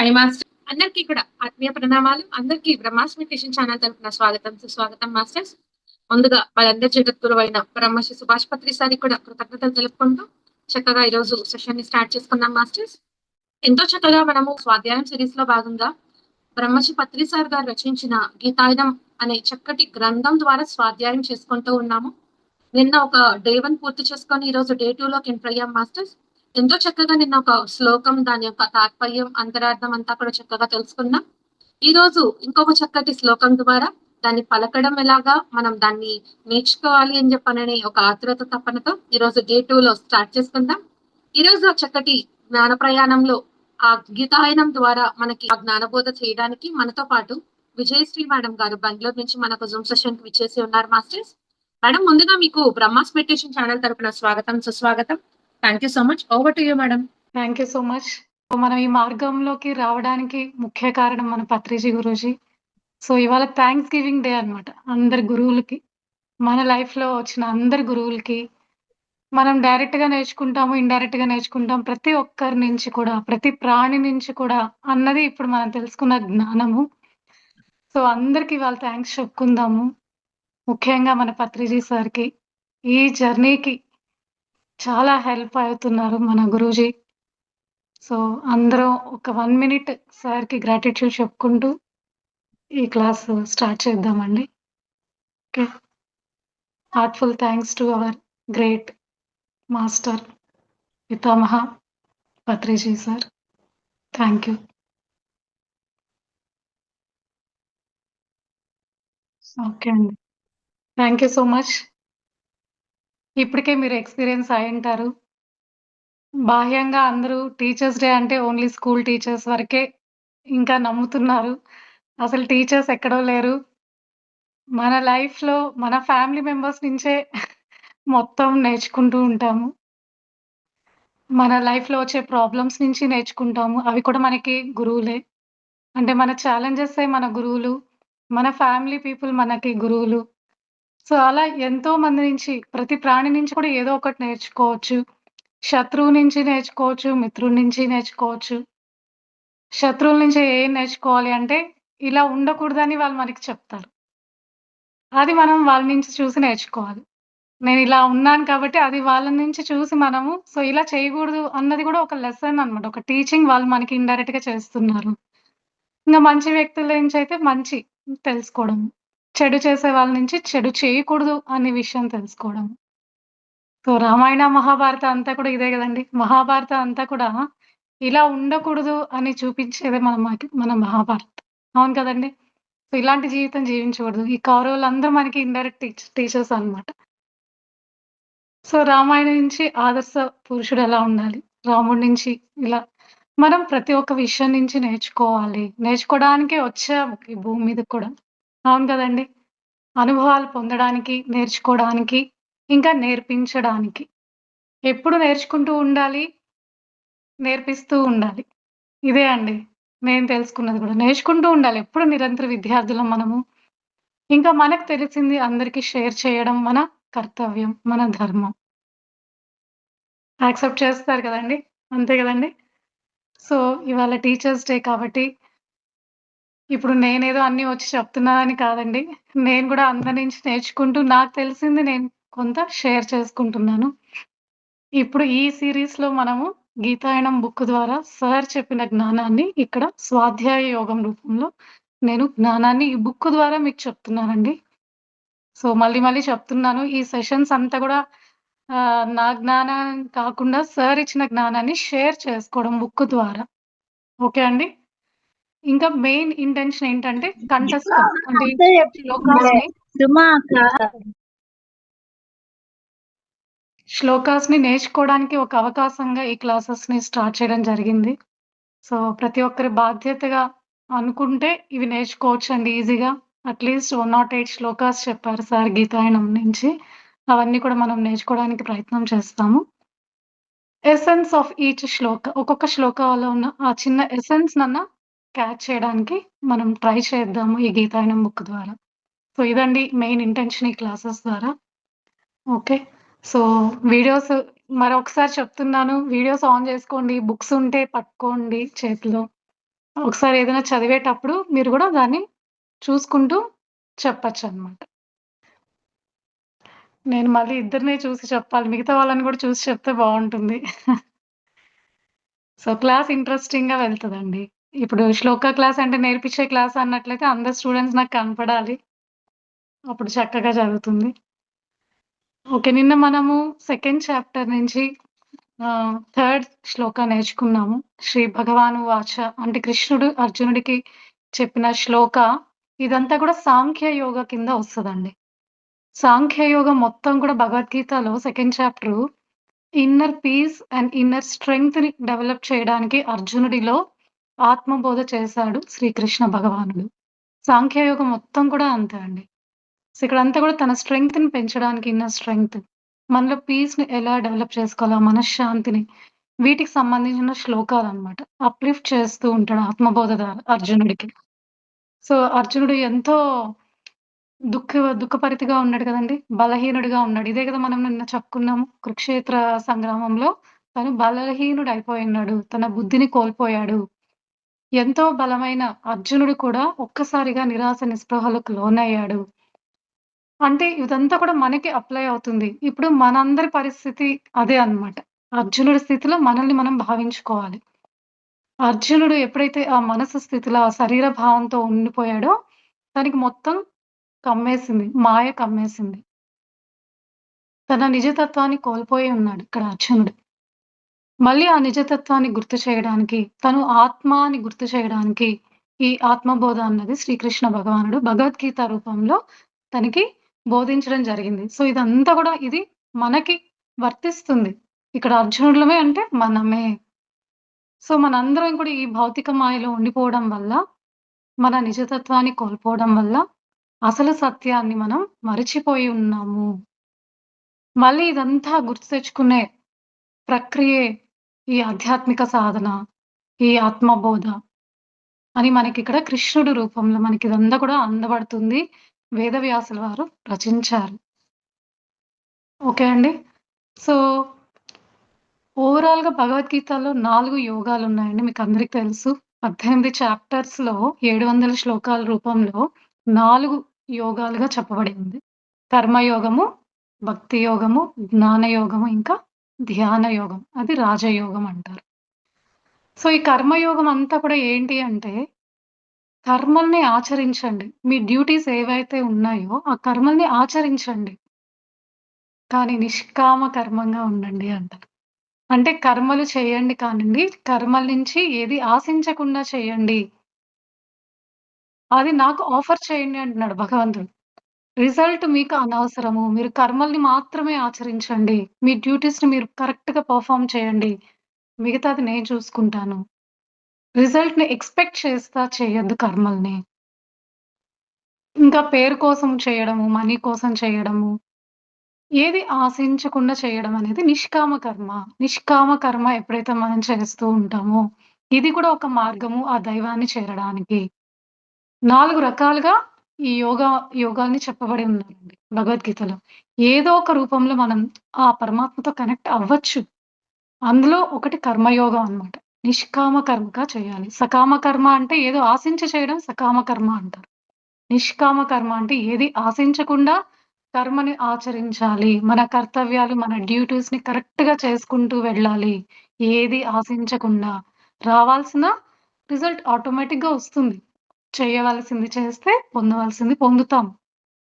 Hi master. అందరికీ కూడా ఆత్మీయ ప్రణామాలు. అందరికీ బ్రహ్మాస్మి కిషన్ ఛానల్ తరపున స్వాగతం, సుస్వాగతం మాస్టర్స్. ముందుగా మనందరి జగద్గురువైన బ్రహ్మశ్రీ సుభాష్ పత్రి సారికి కూడా కృతజ్ఞతలు తెలుపుకుంటూ చక్కగా ఈరోజు సెషన్ ని స్టార్ట్ చేసుకుందాం మాస్టర్స్. ఎంతో చక్కగా మనము స్వాధ్యాయం సిరీస్ లో భాగంగా బ్రహ్మశ్రీ పత్రి సార్ గారు రచించిన గీతాయుధం అనే చక్కటి గ్రంథం ద్వారా స్వాధ్యాయం చేసుకుంటూ ఉన్నాము. నిన్న ఒక డే 1 పూర్తి చేసుకొని ఈ రోజు డే 2 లోకి ఎంటర్ అయ్యాం మాస్టర్స్. ఎంతో చక్కగా నిన్న ఒక శ్లోకం, దాని యొక్క తాత్పర్యం, అంతరార్థం అంతా కూడా చక్కగా తెలుసుకుందాం. ఈ రోజు ఇంకొక చక్కటి శ్లోకం ద్వారా దాన్ని పలకడం ఎలాగా, మనం దాన్ని నేర్చుకోవాలి అని చెప్పనని ఒక ఆతురత తపనతో ఈ రోజు డే 2 లో స్టార్ట్ చేసుకుందాం. ఈ రోజు ఆ చక్కటి జ్ఞాన ప్రయాణంలో ఆ గీతాయనం ద్వారా మనకి ఆ జ్ఞానబోధ చేయడానికి మనతో పాటు విజయశ్రీ మేడం గారు బెంగళూరు నుంచి మనకు జూమ్ సెషన్ కి విచ్చేసి ఉన్నారు మాస్టర్స్. మేడం, ముందుగా మీకు బ్రహ్మాస్ మెడిటేషన్ ఛానల్ తరపున స్వాగతం, సుస్వాగతం. Thank you so much. Over to you madam. Thank you so much. మనం ఈ మార్గంలోకి రావడానికి ముఖ్య కారణం మన పత్రిజీ గురూజీ. సో ఇవాళ థ్యాంక్స్ గివింగ్ డే అన్నమాట. అందరి గురువులకి, మన లైఫ్లో వచ్చిన అందరి గురువులకి. మనం డైరెక్ట్గా నేర్చుకుంటాము, ఇండైరెక్ట్గా నేర్చుకుంటాం. ప్రతి ఒక్కరి నుంచి కూడా, ప్రతి ప్రాణి నుంచి కూడా అన్నది ఇప్పుడు మనం తెలుసుకున్న జ్ఞానము. సో అందరికి ఇవాళ థ్యాంక్స్ చెప్పుకుందాము. ముఖ్యంగా మన పత్రిజీ సార్కి ఈ జర్నీకి చాలా హెల్ప్ అవుతున్నారు మన గురూజీ. సో అందరూ ఒక 1 మినిట్ సార్కి గ్రాటిట్యూడ్ చెప్పుకుంటూ ఈ క్లాస్ స్టార్ట్ చేద్దామండి. Okay. Heartful thanks to our great master Pitamaha Patriji sir. Thank you. Okay అండి. Thank you so much. ఇప్పటికే మీరు ఎక్స్పీరియన్స్ అయి ఉంటారు. బాహ్యంగా అందరూ టీచర్స్ డే అంటే ఓన్లీ స్కూల్ టీచర్స్ వరకే ఇంకా నమ్ముతున్నారు. అసలు టీచర్స్ ఎక్కడో లేరు. మన లైఫ్‌లో మన ఫ్యామిలీ మెంబర్స్ నుంచే మొత్తం నేర్చుకుంటూ ఉంటాము. మన లైఫ్‌లో వచ్చే ప్రాబ్లమ్స్ నుంచి నేర్చుకుంటాము. అవి కూడా మనకి గురువులే. అంటే మన ఛాలెంజెసే మన గురువులు. మన ఫ్యామిలీ పీపుల్ మనకి గురువులు. సో, అలా ఎంతో మంది నుంచి, ప్రతి ప్రాణి నుంచి కూడా ఏదో ఒకటి నేర్చుకోవచ్చు. శత్రువు నుంచి నేర్చుకోవచ్చు, మిత్రుడి నుంచి నేర్చుకోవచ్చు. శత్రువుల నుంచి ఏం నేర్చుకోవాలి అంటే, ఇలా ఉండకూడదని వాళ్ళు మనకి చెప్తారు. అది మనం వాళ్ళ నుంచి చూసి నేర్చుకోవాలి. నేనిలా ఉన్నాను కాబట్టి అది వాళ్ళ నుంచి చూసి మనము సో, ఇలా చేయకూడదు అన్నది కూడా ఒక లెసన్ అన్నమాట. ఒక టీచింగ్ వాళ్ళు మనకి ఇండైరెక్ట్‌గా చేస్తున్నారు. ఇంక మంచి వ్యక్తుల నుంచయితే మంచి తెలుసుకోవడం. చెడు చేసే వాళ్ళ నుంచి చెడు చేయకూడదు అనే విషయం తెలుసుకోవడం. సో, రామాయణ, మహాభారత అంతా కూడా ఇదే గదండీ! మహాభారత అంతా కూడా ఇలా ఉండకూడదు అని చూపించేదే మన మహాభారత్. అవును కదండీ! సో, ఇలాంటి జీవితం జీవించకూడదు. ఈ కౌరవులందరూ మనకి ఇండైరెక్ట్ టీచర్స్ అన్నమాట. సో, రామాయణం నుంచి ఆదర్శ పురుషుడు ఎలా ఉండాలి? రాముడి నుంచి ఇలా మనం ప్రతి ఒక్క విషయం నుంచి నేర్చుకోవాలి. నేర్చుకోవడానికే వచ్చాము ఈ భూమి మీదకి కూడా. అవును కదండీ! అనుభవాలు పొందడానికి, నేర్చుకోవడానికి, ఇంకా నేర్పించడానికి. ఎప్పుడు నేర్చుకుంటూ ఉండాలి, నేర్పిస్తూ ఉండాలి. ఇదే అండి నేను తెలుసుకున్నది కూడా. నేర్చుకుంటూ ఉండాలి. ఎప్పుడు నిరంతర విద్యార్థులం మనము. ఇంకా మనకు తెలిసింది అందరికీ షేర్ చేయడం మన కర్తవ్యం, మన ధర్మం. యాక్సెప్ట్ చేస్తారు కదండీ! అంతే గదండీ! సో, ఇవాళ టీచర్స్ డే కాబట్టి ఇప్పుడు నేనేదో అన్నీ వచ్చి చెప్తున్నానని కాదండి. నేను గూడా అందరి నుంచి నేర్చుకుంటూ నాకు తెలిసింది నేను కొంత షేర్ చేసుకుంటున్నాను. ఇప్పుడు ఈ సీరీస్‌లో మనము గీతాయనం బుక్ ద్వారా సార్ చెప్పిన జ్ఞానాన్ని ఇక్కడ స్వాధ్యాయ యోగం రూపంలో నేను జ్ఞానాన్ని ఈ బుక్ ద్వారా మీకు చెప్తున్నానండి. సో, మళ్ళీ మళ్ళీ చెప్తున్నాను. ఈ సెషన్స్ అంతా గూడా నా జ్ఞానం కాకుండా సార్ ఇచ్చిన జ్ఞానాన్ని షేర్ చేసుకోవడం బుక్ ద్వారా. ఓకే అండి. ఇంకా మెయిన్ ఇంటెన్షన్ ఏంటంటే కంఠస్థం. అంటే అంతే చెప్పింది సుమా అక్క. శ్లోకాస్‌ని నేర్చుకోవడానికి ఒక అవకాశంగా ఈ క్లాసెస్‌ని స్టార్ట్ చేయడం జరిగింది. సో, ప్రతి ఒక్కరి బాధ్యతగా అనుకుంటే ఇవి నేర్చుకోవచ్చండి ఈజీగా. అట్‌లీస్ట్ 108 శ్లోకాస్ చెప్పారు సార్ గీతాయనం నుంచి. అవన్నీ కూడా మనం నేర్చుకోవడానికి ప్రయత్నం చేస్తాము. ఎసెన్స్ ఆఫ్ ఈచ్ శ్లోక. ఒక్కొక్క శ్లోకాలో ఉన్న ఆ చిన్న ఎసెన్స్‌నన్నా క్యాచ్ చేయడానికి మనం ట్రై చేద్దాము ఈ గీతాయనం బుక్ ద్వారా. సో, ఇదండి మెయిన్ ఇంటెన్షన్ ఈ క్లాసెస్ ద్వారా. ఓకే. సో, వీడియోస్ మరొకసారి చెప్తున్నాను. Videos on జేసుకోండి. బుక్స్ ఉంటే పట్టుకోండి చేతిలో. ఒకసారి ఏదైనా చదివేటప్పుడు మీరు గూడా దాన్ని చూసుకుంటూ చెప్పొచ్చనమాట. నేను మళ్ళీ ఇద్దరినే చూసి చెప్పాలి. మిగతా వాళ్ళని గూడా చూసి చెప్తే బావుంటుంది. సో, క్లాస్ ఇంట్రెస్టింగ్‌గా వెళ్తదండి. ఇప్పుడు శ్లోక క్లాస్ అంటే నేర్పించే క్లాస్ అన్నట్లయితే అందరు స్టూడెంట్స్ నాకు కనపడాలి. అప్పుడు చక్కగా జరుగుతుంది. ఓకే. నిన్న మనము సెకండ్ చాప్టర్ నుంచి థర్డ్ శ్లోక నేర్చుకున్నాము. శ్రీ భగవాను వాచ అంటే కృష్ణుడు అర్జునుడికి చెప్పిన శ్లోక ఇదంతా కూడా సాంఖ్య యోగ కింద వస్తదండి. సాంఖ్య యోగం మొత్తం కూడా భగవద్గీతలో second chapter inner peace and inner స్ట్రెంగ్త్‌ని డెవలప్ చేయడానికి అర్జునుడిలో ఆత్మబోధ చేశాడు శ్రీకృష్ణ భగవానుడు. సాంఖ్యయోగం మొత్తం కూడా అంతే అండి. సో, ఇక్కడంతా కూడా తన స్ట్రెంగ్త్‌ని పెంచడానికి ఇన్నర్ స్ట్రెంగ్త్, మనలో పీస్‌ని ఎలా డెవలప్ చేసుకోవాలా, మనశ్శాంతిని వీటికి సంబంధించిన శ్లోకాలనమాట. అప్‌లిఫ్ట్ చేస్తూ ఉంటాడు ఆత్మబోధ ద్వారా అర్జునుడికి. సో, అర్జునుడు ఎంతో దుఃఖభరితగా ఉన్నాడు కదండీ! బలహీనుడిగా ఉన్నాడు. ఇదే కదా మనం నిన్న చెప్పుకున్నాము. కురుక్షేత్ర సంగ్రామంలో తను బలహీనుడయిపోయున్నాడు. తన బుద్ధిని కోల్పోయాడు. ఎంతో బలమైన అర్జునుడు కూడా ఒక్కసారిగా నిరాశ నిస్పృహలకు లోనయ్యాడు. అంటే ఇదంతా కూడా మనకి అప్లై అవుతుంది. ఇప్పుడు మనందరి పరిస్థితి అదే అన్నమాట. అర్జునుడి స్థితిలో మనల్ని మనం భావించుకోవాలి. అర్జునుడు ఎప్పుడైతే ఆ మనసు స్థితిలో, ఆ శరీర భావంతో ఉండిపోయాడో, తనకి మొత్తం కమ్మేసింది. మాయ కమ్మేసింది. తన నిజతత్వాన్ని కోల్పోయి ఉన్నాడు ఇక్కడ అర్జునుడు. మళ్ళీ ఆ నిజతత్వాన్ని గుర్తు చేయడానికి, తను ఆత్మ అని గుర్తు చేయడానికి, ఈ ఆత్మబోధ అన్నది శ్రీకృష్ణ భగవానుడు భగవద్గీత రూపంలో తనకి బోధించడం జరిగింది. సో, ఇదంతా గూడా ఇది మనకి వర్తిస్తుంది. ఇక్కడ అర్జునుడిలమే అంటే మనమే. సో, మనందరం కూడా ఈ భౌతిక మాయలో ఉండిపోవడం వల్ల, మన నిజతత్వాన్ని కోల్పోవడం వల్ల, అసలు సత్యాన్ని మనం మరిచిపోయి ఉన్నాము. మళ్ళీ ఇదంతా గుర్తు తెచ్చుకునే ప్రక్రియే ఈ ఆధ్యాత్మిక సాధన, ఈ ఆత్మబోధ అని మనకిక్కడ కృష్ణుడు రూపంలో మనకిదంతా కూడా అందబడుతుంది. వేదవ్యాసుల వారు రచించారు. ఓకే అండి. సో, ఓవరాల్‌గా భగవద్గీతలో 4 యోగాలున్నాయండి. మీకందరికి తెలుసు. 18 చాప్టర్స్‌లో 700 శ్లోకాల రూపంలో 4 యోగాలుగా చెప్పబడింది. కర్మయోగము, భక్తి యోగము, జ్ఞాన యోగము, ఇంకా ధ్యాన యోగం. అది రాజయోగం అంటారు. సో, ఈ కర్మయోగం అంతా కూడా ఏంటి అంటే, కర్మల్ని ఆచరించండి. మీ డ్యూటీస్ ఏవైతే ఉన్నాయో, ఆ కర్మల్ని ఆచరించండి. కానీ నిష్కామ కర్మంగా ఉండండి అంటారు. అంటే కర్మలు చేయండి కానండి, కర్మల నుంచి ఏది ఆశించకుండా చేయండి. అది నాకు ఆఫర్ చేయండి అంటున్నాడు భగవంతుడు. రిజల్ట్ మీకు అనవసరము. మీరు కర్మల్ని మాత్రమే ఆచరించండి. మీ డ్యూటీస్‌ని మీరు కరెక్ట్‌గా పెర్ఫార్మ్ చేయండి. మిగతాది నేను చూసుకుంటాను. రిజల్ట్‌ని ఎక్స్‌పెక్ట్ చేస్తా చేయొద్దు కర్మల్ని. ఇంకా పేరు కోసం చేయడము, మనీ కోసం చేయడము, ఏది ఆశించకుండా చేయడం అనేది నిష్కామ కర్మ. నిష్కామ కర్మ ఎప్పుడైతే మనం చేస్తూ ఉంటామో, ఇది కూడా ఒక మార్గము ఆ దైవాన్ని చేరడానికి. 4 రకాలుగా ఈ యోగాల్ని చెప్పబడి ఉన్నాయండి భగవద్గీతలో. ఏదో ఒక రూపంలో మనం ఆ పరమాత్మతో కనెక్ట్ అవ్వచ్చు. అందులో ఒకటి కర్మయోగం అన్నమాట. నిష్కామ కర్మగా చేయాలి. సకామ కర్మ అంటే ఏదో ఆశించి చేయడం సకామ కర్మ అంటారు. నిష్కామ కర్మ అంటే ఏది ఆశించకుండా కర్మని ఆచరించాలి. మన కర్తవ్యాలు, మన డ్యూటీస్‌ని కరెక్ట్‌గా చేసుకుంటూ వెళ్ళాలి. ఏది ఆశించకుండా. రావాల్సిన రిజల్ట్ ఆటోమేటిక్‌గా వస్తుంది. చేయవలసింది చేస్తే పొందవలసింది పొందుతాం.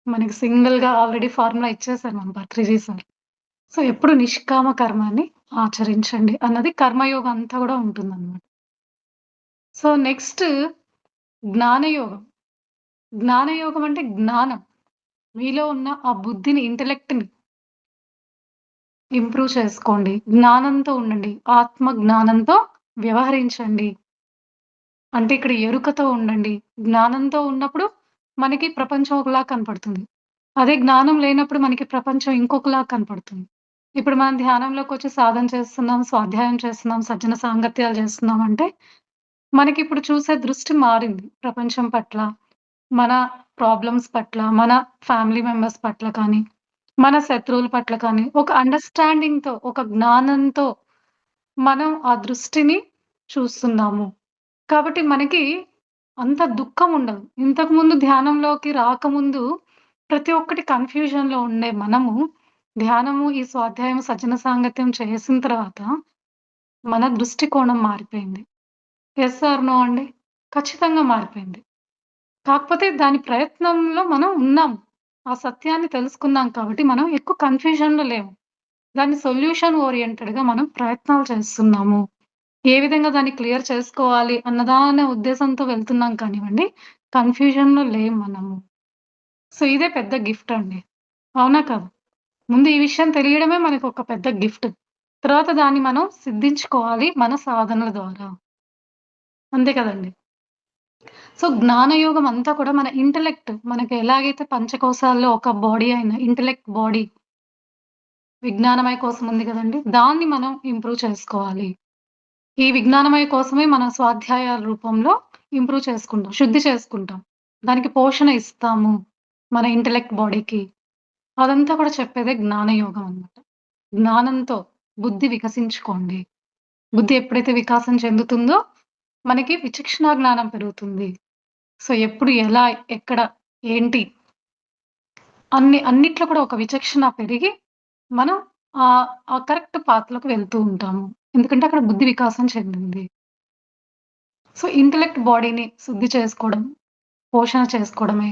మనకి సింగిల్‌గా ఆల్రెడీ ఫార్ములా ఇచ్చేసారు మన భర్త్రిజీ సార్. సో, ఎప్పుడు నిష్కామ కర్మాన్ని ఆచరించండి అన్నది కర్మయోగం అంతా గూడా ఉంటుందన్నమాట. సో, నెక్స్ట్ జ్ఞానయోగం. జ్ఞానయోగం అంటే జ్ఞానం. మీలో ఉన్న ఆ బుద్ధిని, ఇంటెలెక్ట్‌ని ఇంప్రూవ్ చేసుకోండి. జ్ఞానంతో ఉండండి. ఆత్మ జ్ఞానంతో వ్యవహరించండి. అంటే ఇక్కడ ఎరుకతో ఉండండి. జ్ఞానంతో ఉన్నప్పుడు మనకి ప్రపంచం ఒకలా కనపడుతుంది. అదే జ్ఞానం లేనప్పుడు మనకి ప్రపంచం ఇంకొకలా కనపడుతుంది. ఇప్పుడు మనం ధ్యానంలోకొచ్చి సాధన చేస్తున్నాం, స్వాధ్యాయం చేస్తున్నాం, సజ్జన సాంగత్యాలు చేస్తున్నాం అంటే మనకిప్పుడు చూసే దృష్టి మారింది. ప్రపంచం పట్ల, మన ప్రాబ్లమ్స్ పట్ల, మన ఫ్యామిలీ మెంబర్స్ పట్ల కానీ, మన శత్రువుల పట్ల కానీ, ఒక అండర్‌స్టాండింగ్‌తో, ఒక జ్ఞానంతో మనం ఆ దృష్టిని చూస్తున్నాము. కాబట్టి మనకి అంత దుఃఖం ఉండదు. ఇంతకుముందు ధ్యానంలోకి రాకముందు ప్రతి ఒక్కటి కన్‌ఫ్యూజన్‌లో ఉండే మనము, ధ్యానము, ఈ స్వాధ్యాయం, సజ్జన సాంగత్యం చేసిన తర్వాత మన దృష్టికోణం మారిపోయింది. యెస్ ఆర్ నో అండి? ఖచ్చితంగా మారిపోయింది. కాకపోతే దాని ప్రయత్నంలో మనం ఉన్నాం. ఆ సత్యాన్ని తెలుసుకున్నాం కాబట్టి మనం ఎక్కువ కన్‌ఫ్యూజన్‌లో లేము. దాన్ని సొల్యూషన్ ఓరియెంటెడ్‌గా మనం ప్రయత్నాలు చేస్తున్నాము. ఏ విధంగా దాన్ని క్లియర్ చేసుకోవాలి అన్నదానే ఉద్దేశంతో వెళ్తున్నాం కానివ్వండి, కన్‌ఫ్యూజన్‌లో లేము మనము. సో, ఇదే పెద్ద గిఫ్ట్ అండి. అవునా కాదా? ముందు ఈ విషయం తెలియడమే మనకొక పెద్ద గిఫ్ట్. తర్వాత దాన్ని మనం సిద్ధించుకోవాలి మన సాధనల ద్వారా. అంతే కదండీ! సో, జ్ఞానయోగం అంతా కూడా మన ఇంటెలెక్ట్ మనకి ఎలాగైతే పంచకోశాల్లో ఒక బాడీ అయిన ఇంటెలెక్ట్ బాడీ విజ్ఞానమయ కోశం ఉంది గదండీ! దాన్ని మనం ఇంప్రూవ్ చేసుకోవాలి. ఈ విజ్ఞానమయ కోసమే మన స్వాధ్యాయాల రూపంలో ఇంప్రూవ్ చేసుకుంటాం. శుద్ధి చేసుకుంటాం. దానికి పోషణ ఇస్తాము. మన ఇంటెలెక్ట్ బాడీకి. అదంతా కూడా చెప్పేదే జ్ఞానయోగం అన్నమాట. జ్ఞానంతో బుద్ధి వికసించుకోండి. బుద్ధి ఎప్పుడైతే వికాసం చెందుతుందో, మనకి విచక్షణా జ్ఞానం పెరుగుతుంది. సో, ఎప్పుడు, ఎలా, ఎక్కడ, ఏంటి అన్నిట్లో కూడా ఒక విచక్షణ పెరిగి, మనం ఆ కరెక్ట్ పాత్‌లోకి వెళ్తూ ఉంటాము. ఎందుకంటే అక్కడ బుద్ధి వికాసం చెందింది. సో, ఇంటెలెక్ట్ బాడీని శుద్ధి చేసుకోవడం, పోషణ చేసుకోవడమే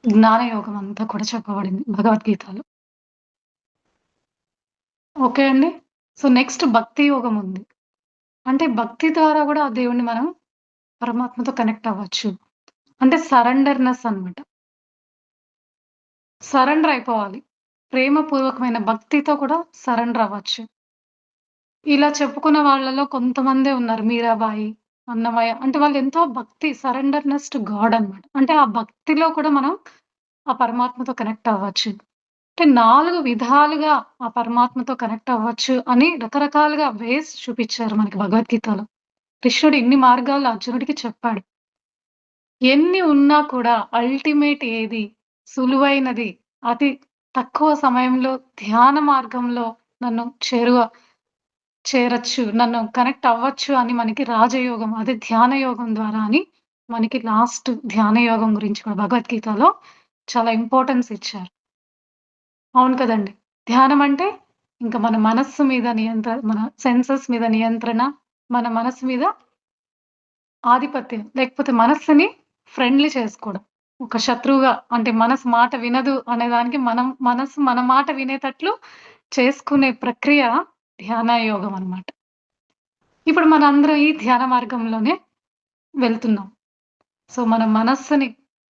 జ్ఞానయోగం అంతా కూడా చెప్పబడింది భగవద్గీతలో. ఓకే అండి. సో, నెక్స్ట్ భక్తి యోగం ఉంది. అంటే భక్తి ద్వారా గూడా ఆ దేవుడిని మనం పరమాత్మతో కనెక్ట్ అవ్వచ్చు. అంటే సరెండర్‌నెస్ అన్నమాట. సరెండర్ అయిపోవాలి. ప్రేమపూర్వకమైన భక్తితో కూడా సరెండర్ అవ్వచ్చు. ఇలా చెప్పుకున్న వాళ్ళలో కొంతమందే ఉన్నారు. మీరాబాయి, అన్నమయ్య అంటే వాళ్ళెంతో భక్తి సరెండర్‌నెస్ టు గాడ్ అన్నమాట. అంటే ఆ భక్తిలో కూడా మనం ఆ పరమాత్మతో కనెక్ట్ అవ్వచ్చు. అంటే 4 విధాలుగా ఆ పరమాత్మతో కనెక్ట్ అవ్వచ్చు అని రకరకాలుగా వేస్ చూపిచ్చారు మనకి భగవద్గీతలో. కృష్ణుడు ఇన్ని మార్గాలు అర్జునుడికి చెప్పాడు. ఎన్ని ఉన్నా కూడా అల్టిమేట్ ఏది? సులువైనది, అతి తక్కువ సమయంలో ధ్యాన మార్గంలో నన్ను చేరొచ్చు. నన్ను కనెక్ట్ అవ్వచ్చు అని మనకి రాజయోగం అదే ధ్యాన యోగం ద్వారా అని మనకి లాస్ట్ ధ్యాన యోగం గురించి కూడా భగవద్గీతలో చాలా ఇంపార్టెన్స్ ఇచ్చారు. అవును కదండీ! ధ్యానం అంటే ఇంక మన మనస్సు మీద మన సెన్సెస్ మీద నియంత్రణ, మన మనస్సు మీద ఆధిపత్యం. లేకపోతే మనస్సుని ఫ్రెండ్లీ చేసుకోవడం. ఒక శత్రువుగా అంటే మనసు మాట వినదు అనేదానికి మనసు మన మాట వినేటట్లు చేసుకునే ప్రక్రియ ధ్యాన యోగం అన్నమాట. ఇప్పుడు మనందరం ఈ ధ్యాన మార్గంలోనే వెళ్తున్నాం. సో, మన మనస్సుని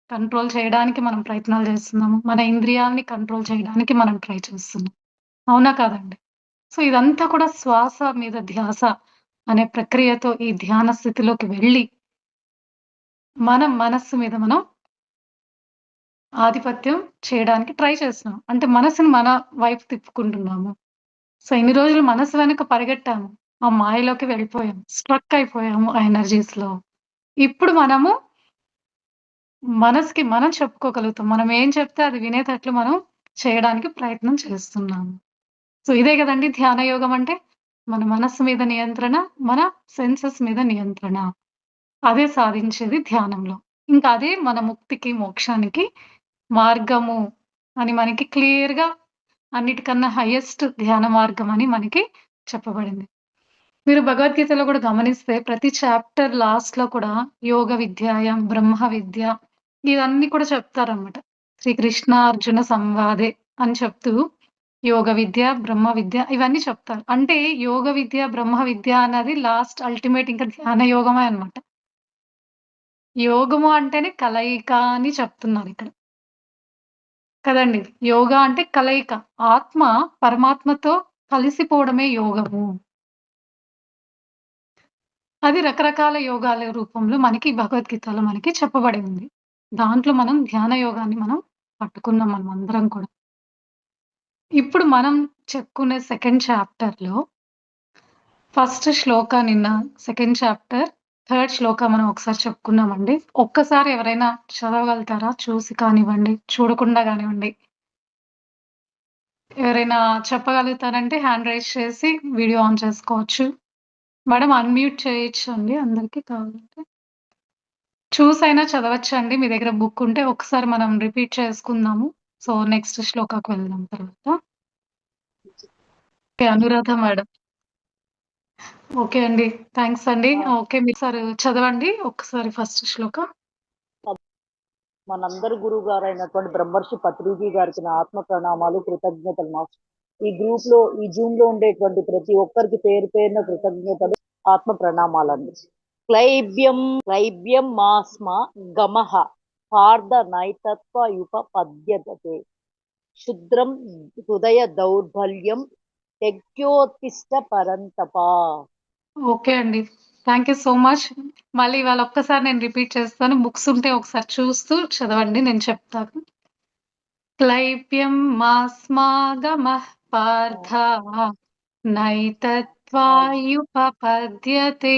కంట్రోల్ చేయడానికి మనం ప్రయత్నాలు చేస్తున్నాము. మన ఇంద్రియాల్ని కంట్రోల్ చేయడానికి మనం ట్రై చేస్తున్నాం. అవునా కాదండి? సో, ఇదంతా కూడా శ్వాస మీద ధ్యాస అనే ప్రక్రియతో ఈ ధ్యాన స్థితిలోకి వెళ్ళి, మన మనస్సు మీద మనం ఆధిపత్యం చేయడానికి ట్రై చేస్తున్నాం. అంటే మనసుని మన వైపు తిప్పుకుంటున్నాము. సో, ఇన్ని రోజులు మనసు వెనక పరిగెట్టాము. ఆ మాయలోకి వెళ్ళిపోయాం. స్ట్రక్ అయిపోయాము ఆ ఎనర్జీస్‌లో. ఇప్పుడు మనము మనసుకి మనం చెప్పుకోగలుగుతాం. మనం ఏం చెప్తే అది వినేటట్లు మనం చేయడానికి ప్రయత్నం చేస్తున్నాము. సో, ఇదే గదండీ ధ్యాన యోగం అంటే. మన మనస్సు మీద నియంత్రణ, మన సెన్సెస్ మీద నియంత్రణ. అదే సాధించేది ధ్యానంలో. ఇంకా అదే మన ముక్తికి, మోక్షానికి మార్గము అని మనకి క్లియర్‌గా అన్నిటికన్నా హైయెస్ట్ ధ్యాన మార్గం అని మనకి చెప్పబడింది. మీరు భగవద్గీతలో గూడా గమనిస్తే ప్రతి చాప్టర్ లాస్ట్‌లో కూడా యోగ విద్యాయాం, బ్రహ్మ విద్య ఇవన్నీ కూడా చెప్తారనమాట. శ్రీకృష్ణ అర్జున సంవాదే అని చెప్తూ యోగ విద్య, బ్రహ్మ విద్య ఇవన్నీ చెప్తారు. అంటే యోగ విద్య, బ్రహ్మ విద్య అన్నది లాస్ట్ అల్టిమేట్ ఇంకా ధ్యాన యోగమే అన్నమాట. యోగము అంటేనే కలయిక అని చెప్తున్నారిక్కడ. కదండీ! యోగా అంటే కలయిక. ఆత్మ పరమాత్మతో కలిసిపోవడమే యోగము. అది రకరకాల యోగాల రూపంలో మనకి భగవద్గీతలో మనకి చెప్పబడి ఉంది. దాంట్లో మనం ధ్యాన యోగాన్ని మనం పట్టుకున్నాం మనమందరం కూడా. ఇప్పుడు మనం చెప్పుకునే సెకండ్ చాప్టర్‌లో ఫస్ట్ శ్లోక నిన్న సెకండ్ చాప్టర్ థర్డ్ శ్లోక మనం ఒకసారి చెప్పుకున్నామండి. ఒక్కసారి ఎవరైనా చదవగలుగుతారా? చూసి కానివ్వండి, చూడకుండా గానివ్వండి. ఎవరైనా చెప్పగలుగుతారంటే హ్యాండ్ రైజ్ చేసి వీడియో ఆన్ చేసుకోవచ్చు. మేడం అన్‌మ్యూట్ చేయొచ్చండి అందరికి కావాలంటే. చూసైనా చదవచ్చండి. మీ దగ్గర బుక్ ఉంటే ఒకసారి మనం రిపీట్ చేసుకుందాము. సో, నెక్స్ట్ శ్లోకాకి వెళ్దాం తర్వాత. ఓకే. అనురాధ మేడం. ఓకే అండి. థాంక్స్ అండి. ఓకే. మీరు సార్ చదవండి ఒకసారి ఫస్ట్ శ్లోక. మనందరి గురువు గారైనటువంటి బ్రహ్మర్షి పత్రిజీ గారికి నా ఆత్మ ప్రణామాలు, కృతజ్ఞతలు మాస్టర్. ఈ గ్రూప్ లో, ఈ జూమ్ లో ఉండేటువంటి ప్రతి ఒక్కరికి పేరు పేరున కృతజ్ఞతలు, ఆత్మ ప్రణామాలండి. క్లైబ్యం మాస్మ గమః పార్థ నైతత్వయుప పద్యతే క్షుద్రం హృదయ దౌర్బల్యం యజ్ఞోత్తిష్ట పరంతపా. ఓకే అండి. Thank you so much. మళ్ళీ ఇవాళ ఒక్కసారి నేను రిపీట్ చేస్తాను. బుక్స్ ఉంటే ఒకసారి చూస్తూ చదవండి. నేను చెప్తాను. క్లైబ్యం మాస్మాగమః పార్థ నైతత్వాయుపపద్యతే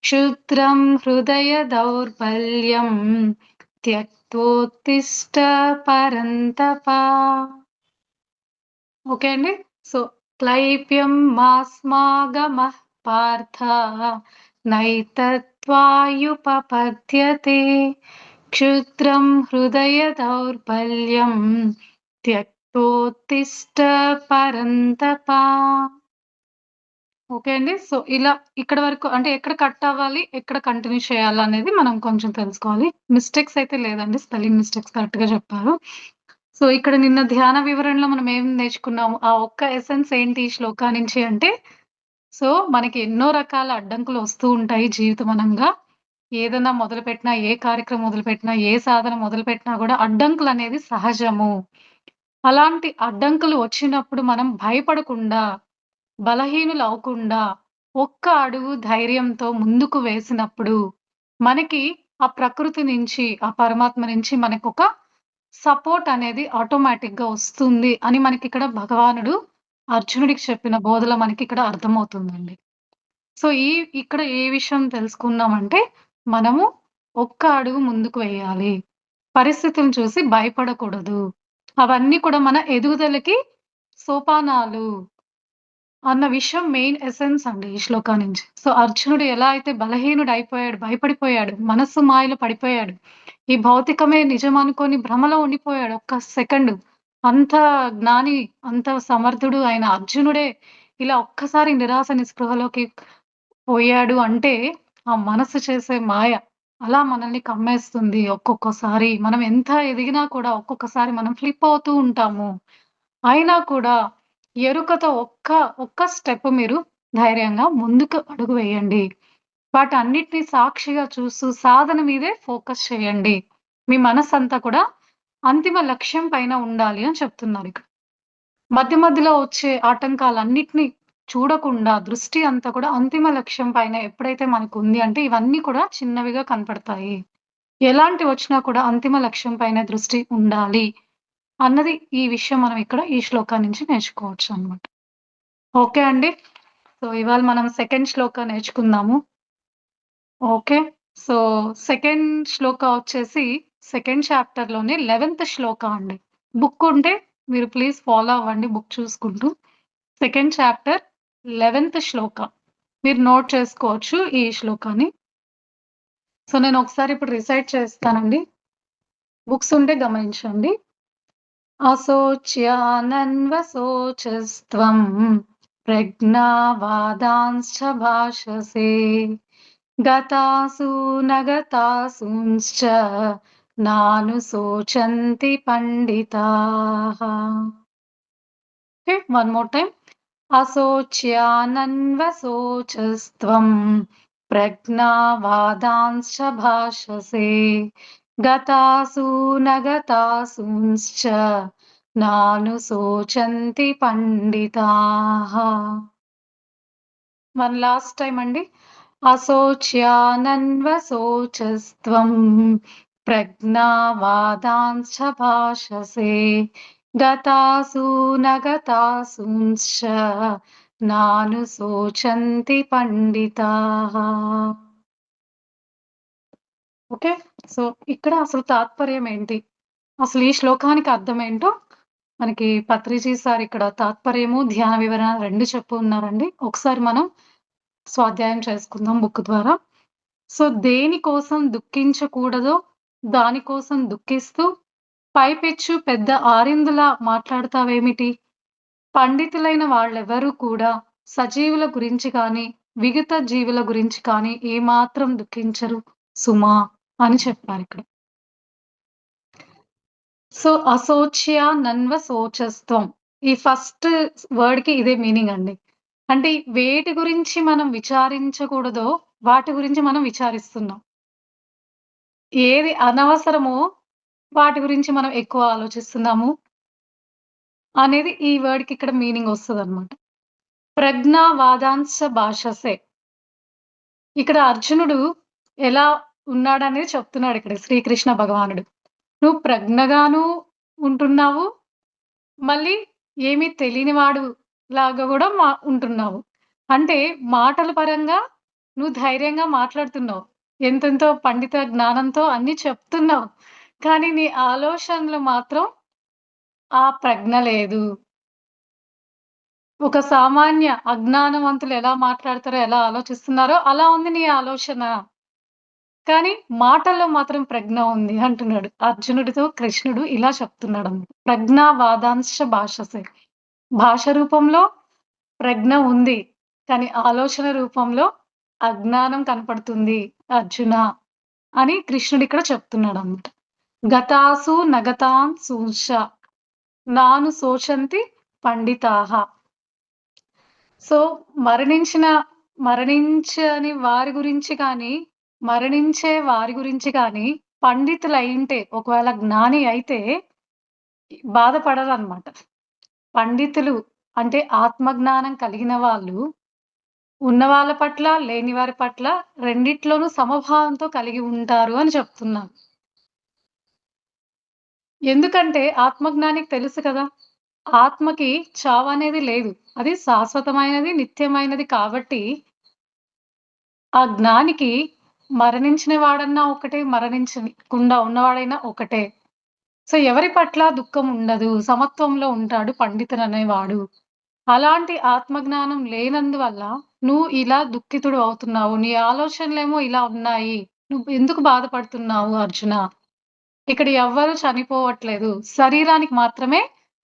క్షుద్రం హృదయ దౌర్బల్యం త్యక్తోత్తిష్ట పరంతప. ఓకే అండి. సో, క్లైబ్యం మాస్మాగమః పార్థ నైతత్వాయుపపద్యతే క్షుద్రం హృదయ దౌర్బల్యం త్యక్తోత్తిష్ట పరంతప. ఓకే అండి. సో, ఇలా ఇక్కడి వరకు అంటే ఎక్కడ కట్ అవ్వాలి, ఎక్కడ కంటిన్యూ చేయాలనేది మనం కొంచెం తెలుసుకోవాలి. మిస్టేక్స్ అయితే లేదండి. స్పెల్లింగ్ మిస్టేక్స్ కరెక్ట్‌గా చెప్పారు. సో, ఇక్కడ నిన్న ధ్యాన వివరణలో మనం ఏం నేర్చుకున్నాము? ఆ ఒక్క ఎసెన్స్ ఏంటి ఈ శ్లోకా నుంచి అంటే, సో, మనకి ఎన్నో రకాల అడ్డంకులు వస్తూ ఉంటాయి జీవితమనంగా. ఏదన్నా మొదలుపెట్టినా, ఏ కార్యక్రమం మొదలుపెట్టినా, ఏ సాధన మొదలుపెట్టినా గూడా అడ్డంకులనేది సహజము. అలాంటి అడ్డంకులు వచ్చినప్పుడు మనం భయపడకుండా, బలహీనులవ్వకుండా, ఒక్క అడుగు ధైర్యంతో ముందుకు వేసినప్పుడు, మనకి ఆ ప్రకృతి నుంచి, ఆ పరమాత్మ నుంచి మనకొక సపోర్ట్ అనేది ఆటోమేటిక్‌గా వస్తుంది అని మనకిక్కడ భగవానుడు అర్జునుడికి చెప్పిన బోధలో మనకిక్కడ అర్థమవుతుందండి. సో, ఇక్కడ ఏ విషయం తెలుసుకున్నామంటే, మనము ఒక్క అడుగు ముందుకు వేయాలి. పరిస్థితులను చూసి భయపడకూడదు. అవన్నీ కూడా మన ఎదుగుదలకి సోపానాలు అన్న విషయం మెయిన్ ఎసెన్స్ అండి ఈ శ్లోకా నుంచి. సో, అర్జునుడు ఎలా అయితే బలహీనుడయిపోయాడు, భయపడిపోయాడు, మనస్సు మాయలో పడిపోయాడు. ఈ భౌతికమే నిజమనుకోని భ్రమలో ఉండిపోయాడు ఒక్క సెకండు. అంత జ్ఞాని, అంత సమర్థుడు అయిన అర్జునుడే ఇలా ఒక్కసారి నిరాశ నిస్పృహలోకి పోయాడు అంటే, ఆ మనసు చేసే మాయ అలా మనల్ని కమ్మేస్తుంది ఒక్కొక్కసారి. మనం ఎంత ఎదిగినా కూడా ఒక్కొక్కసారి మనం ఫ్లిప్ అవుతూ ఉంటాము. అయినా కూడా ఎరుకతో ఒక్క స్టెప్ మీరు ధైర్యంగా ముందుకు అడుగు వేయండి. వాటన్నిటిని సాక్షిగా చూస్తూ సాధన మీదే ఫోకస్ చేయండి. మీ మనసంతా కూడా అంతిమ లక్ష్యం పైన ఉండాలి అని చెప్తున్నారిక్కడ. మధ్య మధ్యలో వచ్చే ఆటంకాలన్నిటిని చూడకుండా దృష్టి అంతా కూడా అంతిమ లక్ష్యం పైన ఎప్పుడైతే మనకుంది అంటే ఇవన్నీ కూడా చిన్నవిగా కనపడతాయి. ఎలాంటివొచ్చినా కూడా అంతిమ లక్ష్యం పైన దృష్టి ఉండాలి అన్నది ఈ విషయం మనం ఇక్కడ ఈ శ్లోకా నుంచి నేర్చుకోవచ్చనమాట. ఓకే అండి. సో, ఇవాళ మనం సెకండ్ శ్లోకా నేర్చుకుందాము. ఓకే. సో, సెకండ్ శ్లోకా వచ్చేసి సెకండ్ చాప్టర్‌లోనే 11థ్ శ్లోకా అండి. బుక్ ఉంటే మీరు ప్లీజ్ ఫాలో అవ్వండి బుక్ చూసుకుంటూ. సెకండ్ చాప్టర్ 11థ్ శ్లోకా. మీరు నోట్ చేసుకోవచ్చు ఈ శ్లోకాని. సో, నేను ఒకసారి ఇప్పుడు రిసైట్ చేస్తానండి. బుక్స్ ఉంటే గమనించండి. అశోచ్యానన్వశోచస్త్వం ప్రజ్ఞావాదాంశ్చ భాషసే గతాసు నగతాసూంశ్చ నానుశోచంతి పండితాః. ఓకే. One more time. అశోచ్యానన్వశోచస్త్వం ప్రజ్ఞావాదాంశ్చ భాషసే గతాసు నగతాసూంశ్చ నానుశోచంతి పండితాః. వన్ లాస్ట్ టైమ్ అండి. అశోచ్యానన్వశోచస్త్వం ప్రజ్ఞావాదాంశ్చ భాషసే గతాసు నగతాసూంశ్చ నానుశోచంతి పండితాః. ఓకే. సో, ఇక్కడ అసలు తాత్పర్యం ఏంటి? అసలు ఈ శ్లోకానికి అర్థమేంటో మనకి పత్రిజీ సార్ ఇక్కడ తాత్పర్యము, ధ్యాన వివరణ 2 చెప్పు ఉన్నారండి. ఒకసారి మనం స్వాధ్యాయం చేసుకుందాం బుక్ ద్వారా. సో, దేనికోసం దుఃఖించకూడదో దానికోసం దుఃఖిస్తూ పైపెచ్చు పెద్ద ఆరిందులా మాట్లాడతావేమిటి? పండితులైన వాళ్ళెవరూ కూడా సజీవుల గురించి కానీ, విగత జీవుల గురించి కానీ ఏమాత్రం దుఃఖించరు సుమా అని చెప్పారిక్కడ. సో, అశోచ్య నన్వ శోచస్త్వం. ఈ ఫస్ట్ వర్డ్‌కి ఇదే మీనింగ్ అండి. అంటే వేటి గురించి మనం విచారించకూడదో వాటి గురించి మనం విచారిస్తున్నాం. ఏది అనవసరమో వాటి గురించి మనం ఎక్కువ ఆలోచిస్తున్నాము అనేది ఈ వర్డ్‌కి ఇక్కడ మీనింగ్ వస్తదనమాట. ప్రజ్ఞా వాదాంశ భాషసే. ఇక్కడ అర్జునుడు ఎలా ఉన్నాడనేది చెప్తున్నాడు ఇక్కడ శ్రీకృష్ణ భగవానుడు. నువ్వు ప్రజ్ఞగాను ఉంటున్నావు. మళ్ళీ ఏమీ తెలియనివాడు లాగా గూడా ఉంటున్నావు. అంటే మాటల పరంగా నువ్వు ధైర్యంగా మాట్లాడుతున్నావు. ఎంతెంతో పండిత జ్ఞానంతో అన్నీ చెప్తున్నావు. కానీ నీ ఆలోచనలు మాత్రం ఆ ప్రజ్ఞ లేదు. ఒక సామాన్య అజ్ఞానవంతులు ఎలా మాట్లాడతారో, ఎలా ఆలోచిస్తున్నారో అలా ఉంది నీ ఆలోచన. కానీ మాటల్లో మాత్రం ప్రజ్ఞ ఉంది అంటున్నాడు. అర్జునుడితో కృష్ణుడు ఇలా చెప్తున్నాడన్నమాట. ప్రజ్ఞా వాదాంశ భాషసే. భాష రూపంలో ప్రజ్ఞ ఉంది. కానీ ఆలోచన రూపంలో అజ్ఞానం కనపడుతుంది అర్జున అని కృష్ణుడు ఇక్కడ చెప్తున్నాడన్నమాట. గతాసు నగతాన్ సూష నాను శోచంతి పండితాః. సో, మరణించని వారి గురించి కానీ, మరణించే వారి గురించి కానీ పండితులైంటే ఒకవేళ జ్ఞాని అయితే బాధపడరనమాట. పండితులు అంటే ఆత్మజ్ఞానం కలిగిన వాళ్ళు ఉన్న వాళ్ళ పట్ల, లేని వారి పట్ల రెండిట్లోనూ సమభావంతో కలిగి ఉంటారు అని చెప్తున్నాను. ఎందుకంటే ఆత్మజ్ఞానికి తెలుసు కదా! ఆత్మకి చావనేది లేదు. అది శాశ్వతమైనది, నిత్యమైనది కాబట్టి ఆ జ్ఞానికి మరణించిన వాడన్నా ఒకటే, మరణించకుండా ఉన్నవాడైనా ఒకటే. సో, ఎవరి పట్ల దుఃఖం ఉండదు. సమత్వంలో ఉంటాడు పండితుడనేవాడు. అలాంటి ఆత్మజ్ఞానం లేనందువల్ల నువ్వు ఇలా దుఃఖితుడు అవుతున్నావు. నీ ఆలోచనలేమో ఇలా ఉన్నాయి. నువ్వు ఎందుకు బాధపడుతున్నావు అర్జున? ఇక్కడ ఎవ్వరు చనిపోవట్లేదు. శరీరానికి మాత్రమే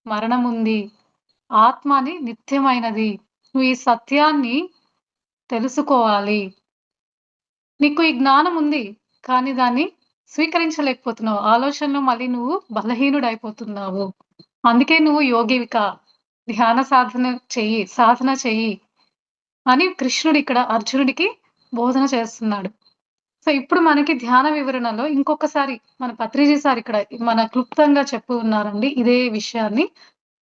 మరణముంది. ఆత్మ అని నిత్యమైనది. నువ్వు ఈ సత్యాన్ని తెలుసుకోవాలి. నీకు ఈ జ్ఞానం ఉంది. కానీ దాన్ని స్వీకరించలేకపోతున్నావు. ఆలోచనలో మళ్ళీ నువ్వు బలహీనుడైపోతున్నావు. అందుకే నువ్వు యోగివిక. ధ్యాన సాధన చెయ్యి అని కృష్ణుడు ఇక్కడ అర్జునుడికి బోధన చేస్తున్నాడు. సో, ఇప్పుడు మనకి ధ్యాన వివరణలో ఇంకొకసారి మన పత్రిజీ సార్ ఇక్కడ మన క్లుప్తంగా చెప్పి ఉన్నారండి. ఇదే విషయాన్ని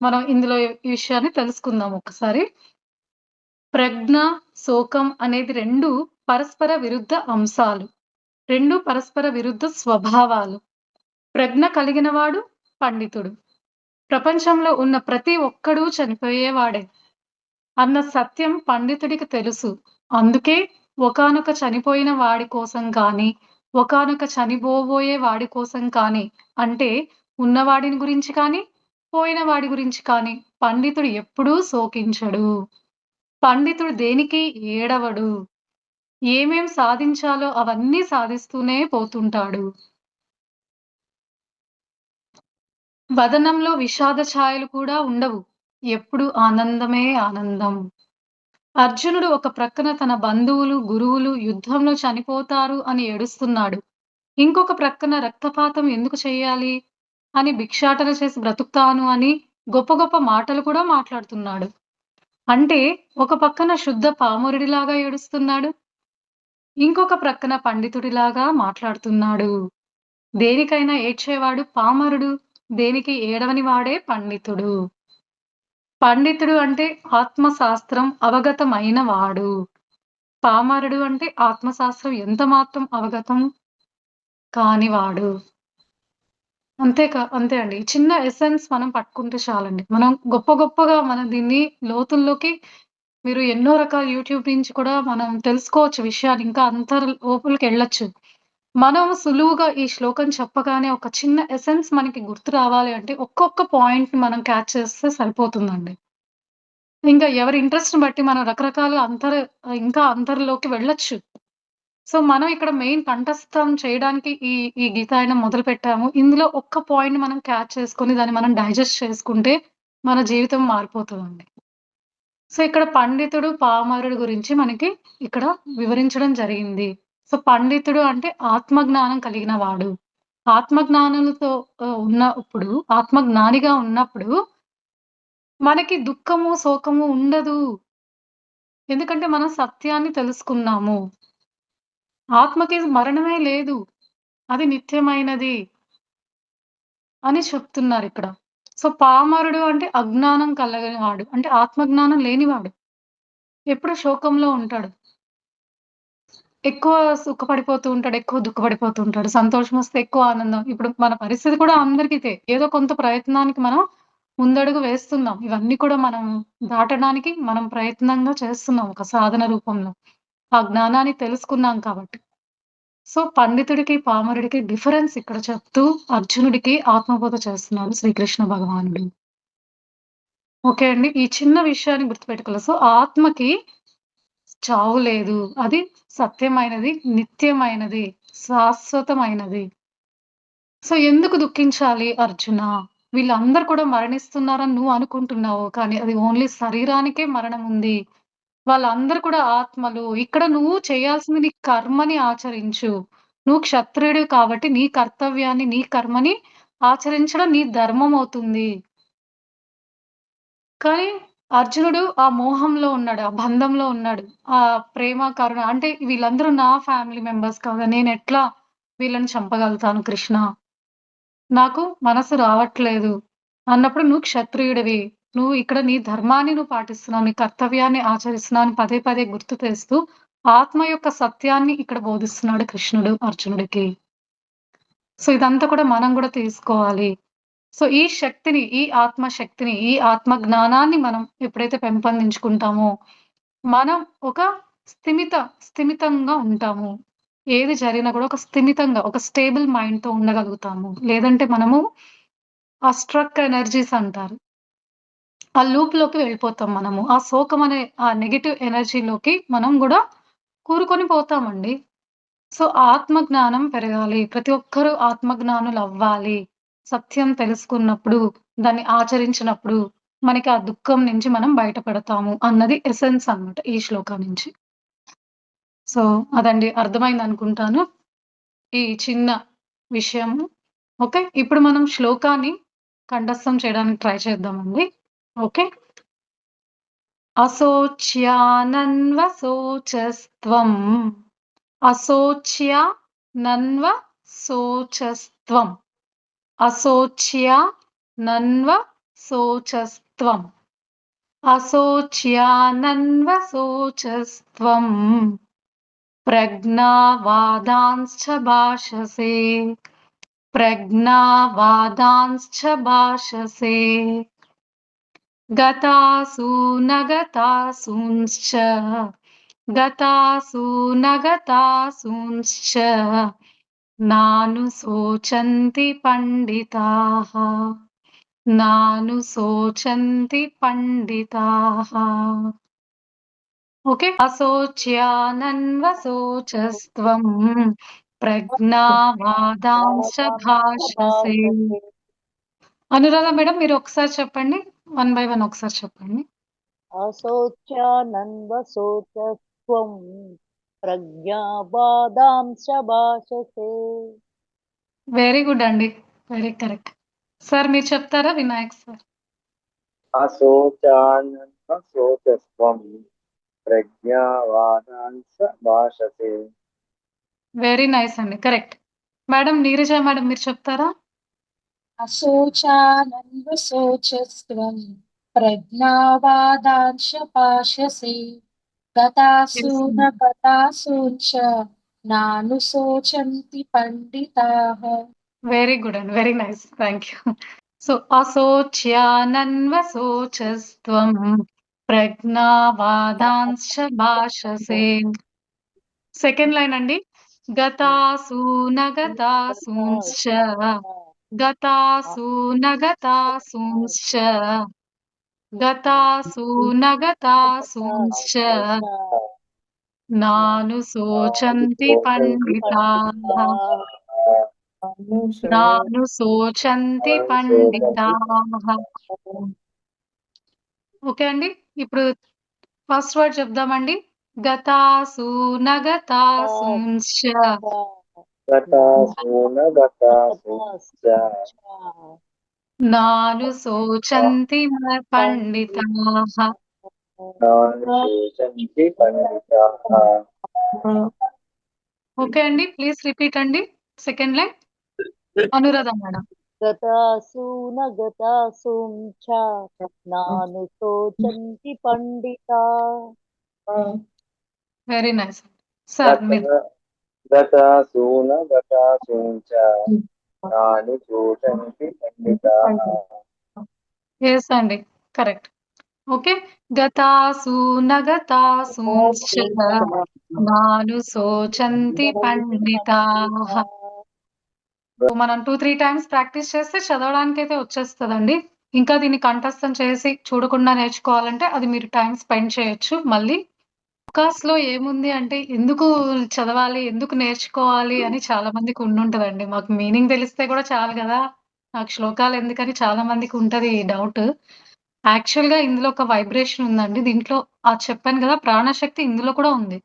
మనం ఇందులో ఈ విషయాన్ని తెలుసుకుందాం ఒకసారి. ప్రజ్ఞ, శోకం అనేది 2 పరస్పర విరుద్ధ అంశాలు. 2 పరస్పర విరుద్ధ స్వభావాలు. ప్రజ్ఞ కలిగినవాడు పండితుడు. ప్రపంచంలో ఉన్న ప్రతి ఒక్కడూ చనిపోయేవాడే అన్న సత్యం పండితుడికి తెలుసు. అందుకే ఒకానొక చనిపోయిన వాడి కోసం కానీ, ఒకానొక చనిపోబోయే వాడి కోసం కానీ, అంటే ఉన్నవాడిని గురించి కానీ, పోయిన వాడి గురించి కానీ పండితుడు ఎప్పుడూ శోకించడు. పండితుడు దేనికి ఏడవడు. ఏమేం సాధించాలో అవన్నీ సాధిస్తూనే పోతుంటాడు. వదనంలో విషాద ఛాయలు కూడా ఉండవు. ఎప్పుడు ఆనందమే ఆనందం. అర్జునుడు ఒక ప్రక్కన తన బంధువులు, గురువులు యుద్ధంలో చనిపోతారు అని ఏడుస్తున్నాడు. ఇంకొక ప్రక్కన రక్తపాతం ఎందుకు చెయ్యాలి అని భిక్షాటన చేసి బ్రతుకుతాను అని గొప్ప గొప్ప మాటలు కూడా మాట్లాడుతున్నాడు. అంటే ఒక పక్కన శుద్ధ పామరుడిలాగా ఏడుస్తున్నాడు. ఇంకొక ప్రక్కన పండితుడిలాగా మాట్లాడుతున్నాడు. దేనికైనా ఏడ్చేవాడు పామరుడు. దేనికి ఏడవని వాడే పండితుడు. పండితుడు అంటే ఆత్మశాస్త్రం అవగతమైన వాడు. పామరుడు అంటే ఆత్మశాస్త్రం ఎంత మాత్రం అవగతం కానివాడు. అంతే అండి. చిన్న ఎసెన్స్ మనం పట్టుకుంటే చాలండి. మనం గొప్పగా మనం దీన్ని లోతుల్లోకి మీరు ఎన్నో రకాల యూట్యూబ్ నుంచి కూడా మనం తెలుసుకోవచ్చు విషయాలు. ఇంకా అంత లోపలికెళ్ళొచ్చు. మనం సులువుగా ఈ శ్లోకం చెప్పగానే ఒక చిన్న ఎసెన్స్ మనకి గుర్తు రావాలి అంటే ఒక్కొక్క పాయింట్‌ని మనం క్యాచ్ చేస్తే సరిపోతుందండి. ఇంకా ఎవరి ఇంట్రెస్ట్‌ని బట్టి మనం రకరకాల ఇంకా అంతర్‌లోకి వెళ్ళొచ్చు. సో, మనం ఇక్కడ మెయిన్ కంఠస్థం చేయడానికి ఈ గీతాయనం మొదలుపెట్టాము. ఇందులో ఒక్క పాయింట్‌ని మనం క్యాచ్ చేసుకొని దాన్ని మనం డైజెస్ట్ చేసుకుంటే మన జీవితం మారిపోతదండి. సో, ఇక్కడ పండితుడు, పామరుడు గురించి మనకి ఇక్కడ వివరించడం జరిగింది. సో, పండితుడు అంటే ఆత్మజ్ఞానం కలిగిన వాడు. ఆత్మజ్ఞానులతో ఉన్నప్పుడు ఆత్మజ్ఞానిగా ఉన్నప్పుడు మనకి దుఃఖము, శోకము ఉండదు. ఎందుకంటే మనం సత్యాన్ని తెలుసుకున్నాము. ఆత్మకి మరణమే లేదు. అది నిత్యమైనది అని చెప్తున్నారిక్కడ. సో, పామరుడు అంటే అజ్ఞానం కలగనివాడు. అంటే ఆత్మజ్ఞానం లేనివాడు. ఎప్పుడు శోకంలో ఉంటాడు. ఎక్కువ సుఖపడిపోతూ ఉంటాడు. ఎక్కువ దుఃఖపడిపోతూ ఉంటాడు. సంతోషమొస్తే ఎక్కువ ఆనందం. ఇప్పుడు మన పరిస్థితి కూడా అందరికి ఇదే. ఏదో కొంత ప్రయత్నానికి మనం ముందడుగు వేస్తున్నాం. ఇవన్నీ కూడా మనం దాటడానికి మనం ప్రయత్నంగా చేస్తున్నాం ఒక సాధన రూపంలో. ఆ జ్ఞానాన్ని తెలుసుకున్నాం కాబట్టి. సో, పండితుడికి, పామరుడికి డిఫరెన్స్ ఇక్కడ చెప్తూ అర్జునుడికి ఆత్మబోధ చేస్తున్నాడు శ్రీకృష్ణ భగవానుడు. ఓకే అండి. ఈ చిన్న విషయాన్ని గుర్తుపెట్టుకోవాలి. సో, ఆత్మకి చావు లేదు. అది సత్యమైనది, నిత్యమైనది, శాశ్వతమైనది. సో, ఎందుకు దుఃఖించాలి అర్జునా? వీళ్ళందరూ కూడా మరణిస్తున్నారని నువ్వు అనుకుంటున్నావు. కానీ అది ఓన్లీ శరీరానికే మరణముంది. వాళ్ళందరూ కూడా ఆత్మలు. ఇక్కడ నువ్వు చేయాల్సింది నీ కర్మని ఆచరించు. నువ్వు క్షత్రియుడివి కాబట్టి నీ కర్తవ్యాన్ని, నీ కర్మని ఆచరించడం నీ ధర్మమవుతుంది. కానీ అర్జునుడు ఆ మోహంలో ఉన్నాడు. ఆ బంధంలో ఉన్నాడు. ఆ ప్రేమ, కరుణ అంటే వీళ్ళందరూ నా ఫ్యామిలీ మెంబర్స్ కదా! నేనెట్లా వీళ్ళని చంపగలుగుతాను కృష్ణ? నాకు మనసు రావట్లేదు అన్నప్పుడు నువ్వు క్షత్రియుడివి. నువ్వు ఇక్కడ నీ ధర్మాన్ని నువ్వు పాటిస్తున్నావు. నీ కర్తవ్యాన్ని ఆచరిస్తున్నావు అని పదే పదే గుర్తు తెస్తూ ఆత్మ యొక్క సత్యాన్ని ఇక్కడ బోధిస్తున్నాడు కృష్ణుడు అర్జునుడికి. సో, ఇదంతా కూడా మనం గూడా తీసుకోవాలి. సో, ఈ శక్తిని, ఈ ఆత్మ శక్తిని, ఈ ఆత్మ జ్ఞానాన్ని మనం ఎప్పుడైతే పెంపొందించుకుంటామో, మనం ఒక స్థిమితంగా ఉంటాము. ఏది జరిగినా కూడా ఒక స్థిమితంగా, ఒక స్టేబుల్ మైండ్‌తో ఉండగలుగుతాము. లేదంటే మనము ఆ స్ట్రక్ ఎనర్జీస్ అంటారు. ఆ లూప్‌లోకి వెళ్ళిపోతాం మనము. ఆ శోకం అనే ఆ నెగెటివ్ ఎనర్జీలోకి మనం గూడా కూరుకొని పోతామండి. సో, ఆత్మ జ్ఞానం పెరగాలి. ప్రతి ఒక్కరూ ఆత్మ జ్ఞానులవ్వాలి. సత్యం తెలుసుకున్నప్పుడు, దాన్ని ఆచరించినప్పుడు, మనకి ఆ దుఃఖం నుంచి మనం బయటపడతాము అన్నది ఎసెన్స్ అన్నమాట ఈ శ్లోకం నుంచి. సో, అదండి అర్థమైందనుకుంటాను. ఈ చిన్న విషయము. ఓకే. ఇప్పుడు మనం శ్లోకాన్ని కంఠస్థం చేయడానికి ట్రై చేద్దామండి. ఓకే. అశోచ్యానన్వశోచస్త్వం అశోచ్యానన్వశోచస్త్వం అశోచ్యానన్వశోచస్త్వం అశోచ్యానన్వశోచస్త్వం ప్రజ్ఞావాదాంశ్చ భాషసే ప్రజ్ఞావాదాంశ్చ భాషసే గతాసు నగతాసూంశ్చ గతాసు నగతాసూంశ్చ నానుశోచంతి పండితాః నానుశోచంతి పండితాః. ఓకే. అశోచ్యానన్వశోచస్త్వం ప్రజ్ఞావాదాంశ్చ భాషసే. అనురాధ మేడం మీరు ఒకసారి చెప్పండి. 1 బై 1 ఒకసారి చెప్పండి. అశోచ్యానందశోచత్వం ప్రజ్ఞావాదాంశ భాషసే. వెరీ గుడ్ అండి. Very correct. సార్ మీరు చెప్తారా వినాయక్ సార్? అశోచానందశోచస్త్వం ప్రజ్ఞావాదాంశ భాషసే. వెరీ నైస్ అండి. కరెక్ట్. మేడం నీరజ మేడం మీరు చెప్తారా? అశోచానందశోచస్త్వం ప్రజ్ఞావాదాంశ భాషసే గతాసు Yes, న ma'am. గతాసూంచ నానుశోచంతి పండితాః. వెరీ గుడ్ అండి. Very nice. Thank you. So అశోచ్యానన్వశోచస్త్వం ప్రజ్ఞావాదాంశ భాషసే. సెకండ్ లైన్ అండి. గతాసు నగతాసూంశ్చ గతాసు నగతాసూంశ్చ గతాసు నగతాసూంశ్చ నానుశోచంతి పండితాః నానుశోచంతి పండితాః. ఓకే అండి. ఇప్పుడు ఫస్ట్ వర్డ్ చెప్దామండి. గతాసు నగతాసూంశ్చ నానుశోచంతి పండితాః. ఓకే అండి. ప్లీజ్ రిపీట్ అండి. Second line Anuradha madam. గతాసు నగతాసుం చ నాను శోచంతి పండితా. Very nice. సార్ మీరు ఎస్ అండి. కరెక్ట్. ఓకే. గతాసు నగతాసూంశ్చ నానుశోచంతి పండితాః. మనం 2-3 టైమ్స్ ప్రాక్టీస్ చేస్తే చదవడానికైతే వచ్చేస్తదండి. ఇంకా దీన్ని కంఠస్థం చేసి చూడకుండా నేర్చుకోవాలంటే అది మీరు టైమ్ స్పెండ్ చేయొచ్చు. మళ్ళీ ఫోకస్‌లో ఏముంది అంటే ఎందుకు చదవాలి? ఎందుకు నేర్చుకోవాలి? అని చాలా మందికి ఉండుంటదండి. మాకు మీనింగ్ తెలిస్తే కూడా చాలు గదా! నాకు శ్లోకాలు ఎందుకని చాలా మందికి ఉంటది డౌట్. యాక్చువల్‌గా ఇందులో ఒక వైబ్రేషన్ ఉందండి. దీంట్లో చెప్పాను గదా! ప్రాణశక్తి ఇందులో కూడా ఉంది.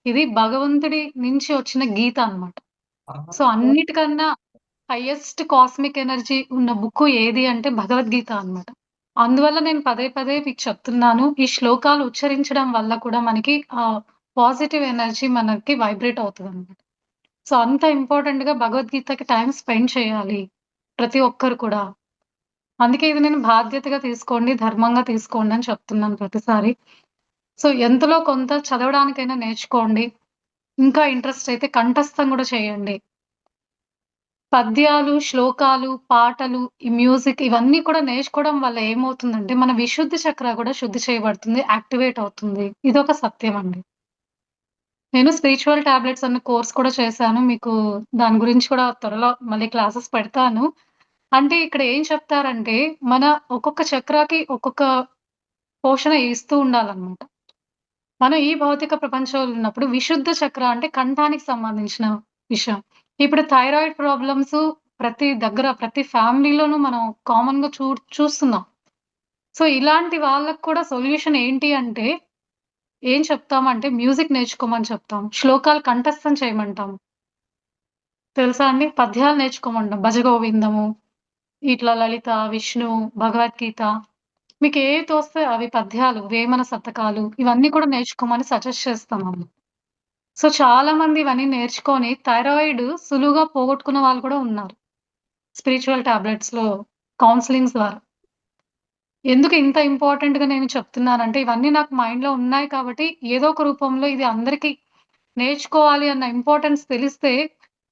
ఇది భగవంతుడి నుంచి వచ్చిన గీత అన్నమాట. సో, అన్నిటికన్నా హైయెస్ట్ కాస్మిక్ ఎనర్జీ ఉన్న బుక్ ఏది అంటే భగవద్గీత అన్నమాట. అందువల్ల నేను పదే పదే మీకు చెప్తున్నాను. ఈ శ్లోకాలు ఉచ్చరించడం వల్ల కూడా మనకి పాజిటివ్ ఎనర్జీ మనకి వైబ్రేట్ అవుతదన్నమాట. సో, అంత ఇంపార్టెంట్‌గా భగవద్గీతకి టైమ్ స్పెండ్ చేయాలి. ప్రతి ఒక్కరు కూడా. అందుకే ఇది నేను బాధ్యతగా తీసుకోండి, ధర్మంగా తీసుకోండి అని చెప్తున్నాను ప్రతిసారి. సో, ఎంతలో కొంత చదవడానికైనా నేర్చుకోండి. ఇంకా ఇంట్రెస్ట్ అయితే కంఠస్థం కూడా చేయండి. పద్యాలు, శ్లోకాలు, పాటలు, ఈ మ్యూజిక్ ఇవన్నీ కూడా నేర్చుకోవడం వల్ల ఏమవుతుందంటే, మన విశుద్ధి చక్ర కూడా శుద్ధి చేయబడుతుంది, యాక్టివేట్ అవుతుంది. ఇదొక సత్యం అండి. నేను స్పిరిచువల్ టాబ్లెట్స్ అన్న కోర్స్ కూడా చేశాను. మీకు దాని గురించి కూడా త్వరలో మళ్ళీ క్లాసెస్ పెడతాను. అంటే ఇక్కడ ఏం చెప్తారంటే, మన ఒక్కొక్క చక్రాకి ఒక్కొక్క పోషణ ఇస్తూ ఉండాలన్నమాట. మనం ఈ భౌతిక ప్రపంచంలో ఉన్నప్పుడు విశుద్ధ చక్ర అంటే కంఠానికి సంబంధించిన విషయం. ఇప్పుడు థైరాయిడ్ ప్రాబ్లమ్స్ ప్రతి దగ్గర, ప్రతి ఫ్యామిలీలోనూ మనం కామన్‌గా చూస్తున్నాం. సో, ఇలాంటి వాళ్ళకి కూడా సొల్యూషన్ ఏంటి అంటే, ఏం చెప్తామంటే మ్యూజిక్ నేర్చుకోమని చెప్తాం. శ్లోకాలు కంఠస్థం చేయమంటాం. తెలుసా అండి? పద్యాలు నేర్చుకోమంటాం. భజగోవిందము, ఇట్లా లలిత, విష్ణు, భగవద్గీత మీకేవి తోస్తే అవి పద్యాలు, వేమన శతకాలు ఇవన్నీ కూడా నేర్చుకోమని సజెస్ట్ చేస్తామమ్మ. సో, చాలా మంది ఇవన్నీ నేర్చుకొని థైరాయిడ్ సులువుగా పోగొట్టుకున్న వాళ్ళు కూడా ఉన్నారు. స్పిరిచువల్ టాబ్లెట్స్‌లో కౌన్సెలింగ్స్ ద్వారా. ఎందుకు ఇంత ఇంపార్టెంట్‌గా నేను చెప్తున్నానంటే, ఇవన్నీ నాకు మైండ్‌లో ఉన్నాయి కాబట్టి ఏదో ఒక రూపంలో ఇది అందరికీ నేర్చుకోవాలి అన్న ఇంపార్టెన్స్ తెలిస్తే